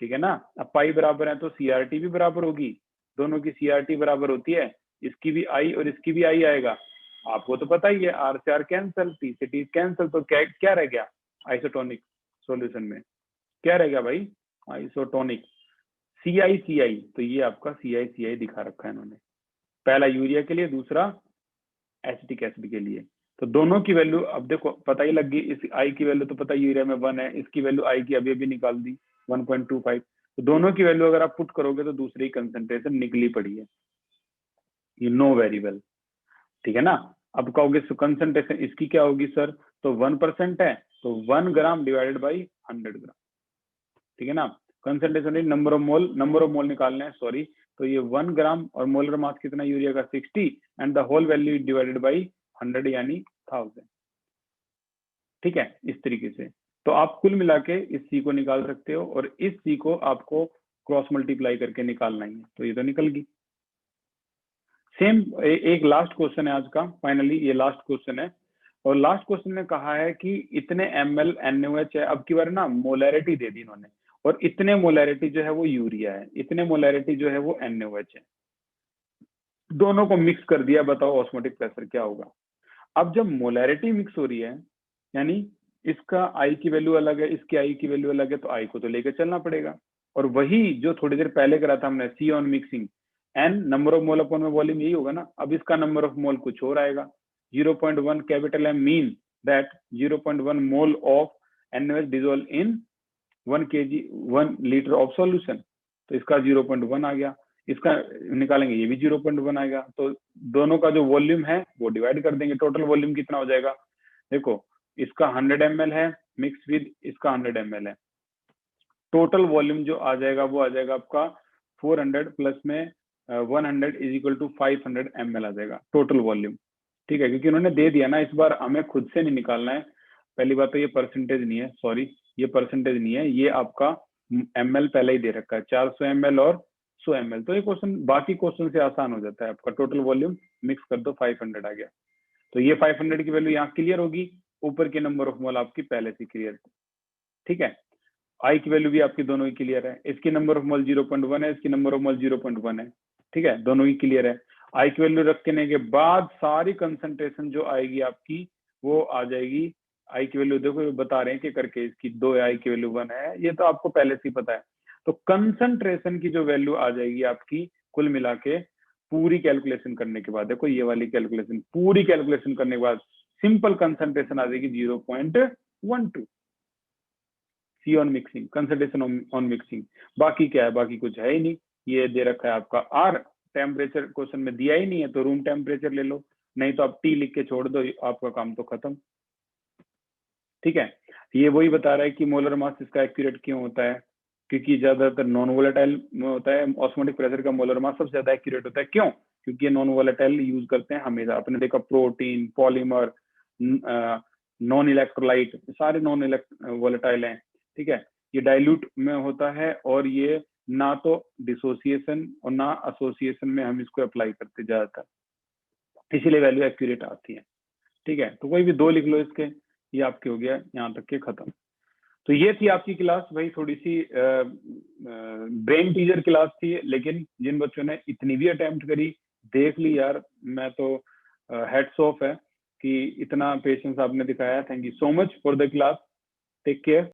ठीक है ना। अब पाई बराबर है तो सीआरटी भी बराबर होगी, दोनों की सीआरटी बराबर होती है, इसकी भी आई और इसकी भी आई आएगा। आपको तो पता ही है, आर से आर कैंसल, टी से टी कैंसल, तो क्या क्या रह गया आइसोटोनिक सॉल्यूशन में, क्या रह गया भाई आइसोटोनिक, सी आई, तो ये आपका सी आई दिखा रखा है इन्होंने, पहला यूरिया के लिए, दूसरा एसिटिक एसिड के लिए। तो दोनों की वैल्यू अब देखो पता ही लग गई, इस आई की वैल्यू तो पता यूरिया में 1 है, इसकी वैल्यू आई की अभी अभी निकाल दी 1.25, तो दोनों की वैल्यू अगर आप पुट करोगे तो दूसरी कंसंट्रेशन निकली पड़ी है, यू नो वेरी वेल, ठीक है ना। अब कहोगे कंसंट्रेशन इसकी क्या होगी सर, तो 1% है तो 1 ग्राम डिवाइडेड बाई 100 ग्राम, ठीक है ना। कंसंट्रेशन नंबर ऑफ मोल निकालना है, सॉरी, तो ये 1 ग्राम और मोलर मास कितना यूरिया का 60 and the whole value divided by 100 यानी 1000, ठीक है, इस तरीके से। तो आप कुल मिला के इस सी को निकाल सकते हो और इस सी को आपको क्रॉस मल्टीप्लाई करके निकालना ही है, तो ये तो निकल गई। सेम एक लास्ट क्वेश्चन है आज का, फाइनली ये लास्ट क्वेश्चन है, और लास्ट क्वेश्चन में कहा है कि इतने ml NaOH है, अब की बार ना मोलैरिटी दे दी इन्होंने, और इतने मोलैरिटी जो है वो यूरिया है, इतने मोलैरिटी जो है वो NaOH है, दोनों को मिक्स कर दिया, बताओ ऑस्मोटिक प्रेशर क्या होगा। अब जब मोलैरिटी मिक्स हो रही है, यानी इसका आई की वैल्यू अलग है, इसकी आई की वैल्यू अलग है, तो आई को तो लेकर चलना पड़ेगा, और वही जो थोड़ी देर पहले करा था हमने C on mixing, N number of mole upon में वॉल्यूम, यही होगा ना। अब इसका नंबर ऑफ मोल कुछ और आएगा, 0.1 capital M mean that 0.1 mole of NaOH dissolve in 1 litre of solution, तो इसका 0.1 आ गया, इसका निकालेंगे ये भी 0.1 आएगा, तो दोनों का जो वॉल्यूम है वो डिवाइड कर देंगे, टोटल वॉल्यूम कितना हो जाएगा, देखो इसका 100 ml है मिक्स विद इसका 100 ml है, टोटल वॉल्यूम जो आ जाएगा वो आ जाएगा आपका 400 प्लस में 100 इज इक्वल टू 500 ml आ जाएगा टोटल वॉल्यूम, ठीक है, क्योंकि उन्होंने दे दिया ना, इस बार हमें खुद से नहीं निकालना है। पहली बात तो ये परसेंटेज नहीं है, सॉरी ये परसेंटेज नहीं है, ये आपका ml पहले ही दे रखा है 400 ml और 100 ml, तो ये क्वेश्चन बाकी क्वेश्चन से आसान हो जाता है, आपका टोटल वॉल्यूम मिक्स कर दो 500 आ गया, तो ये 500 की वैल्यू यहाँ क्लियर होगी, ऊपर के नंबर ऑफ मोल आपकी पहले से क्लियर, ठीक है। आई की वैल्यू भी आपकी दोनों ही क्लियर है, इसकी नंबर ऑफ मोल 0.1 है, इसकी नंबर ऑफ मोल 0.1 है, ठीक है, दोनों ही क्लियर है। आई की वैल्यू रखने के बाद सारी कंसंट्रेशन जो आएगी आपकी वो आ जाएगी, आई की वैल्यू देखो बता रहे हैं कि करके, इसकी 2 है, आई की वैल्यू 1 है, ये तो आपको पहले से ही पता है। तो कंसंट्रेशन की जो वैल्यू आ जाएगी आपकी कुल मिला के पूरी कैलकुलेशन करने के बाद, देखो ये वाली कैलकुलेशन पूरी कैलकुलेशन करने के बाद सिंपल कंसंट्रेशन आ जाएगी 0.12 C on mixing, concentration on mixing, बाकी क्या है, बाकी कुछ है ही नहीं, ये दे रखा है आपका आर, टेम्परेचर क्वेश्चन में दिया ही नहीं है तो रूम टेम्परेचर ले लो, नहीं तो आप टी लिख के छोड़ दो, आपका काम तो खत्म, ठीक है। ये वही बता रहा है कि मोलर मास इसका एक्यूरेट क्यों होता है, क्योंकि ज्यादातर नॉन वोलेटाइल में होता है, ऑस्मोटिक प्रेशर का मोलर मास सबसे ज्यादा एक्यूरेट होता है, क्यों, क्योंकि ये नॉन वोलेटाइल यूज करते हैं हमेशा, आपने देखा प्रोटीन, पॉलीमर, नॉन इलेक्ट्रोलाइट, सारे नॉन वोलेटाइल हैं, ठीक है। ये डाइल्यूट में होता है और ये ना तो डिसोसिएशन और ना एसोसिएशन में हम इसको अप्लाई करते ज्यादातर, इसीलिए वैल्यू एक्यूरेट आती है, ठीक है। तो कोई भी 2 लिख लो इसके, ये आपके हो गया यहाँ तक के खत्म। तो ये थी आपकी क्लास भाई, थोड़ी सी ब्रेन टीजर क्लास थी, लेकिन जिन बच्चों ने इतनी भी अटेम्प्ट करी, देख ली यार, मैं तो हेड्स ऑफ है कि इतना पेशेंस आपने दिखाया, thank you so much for the class, take care.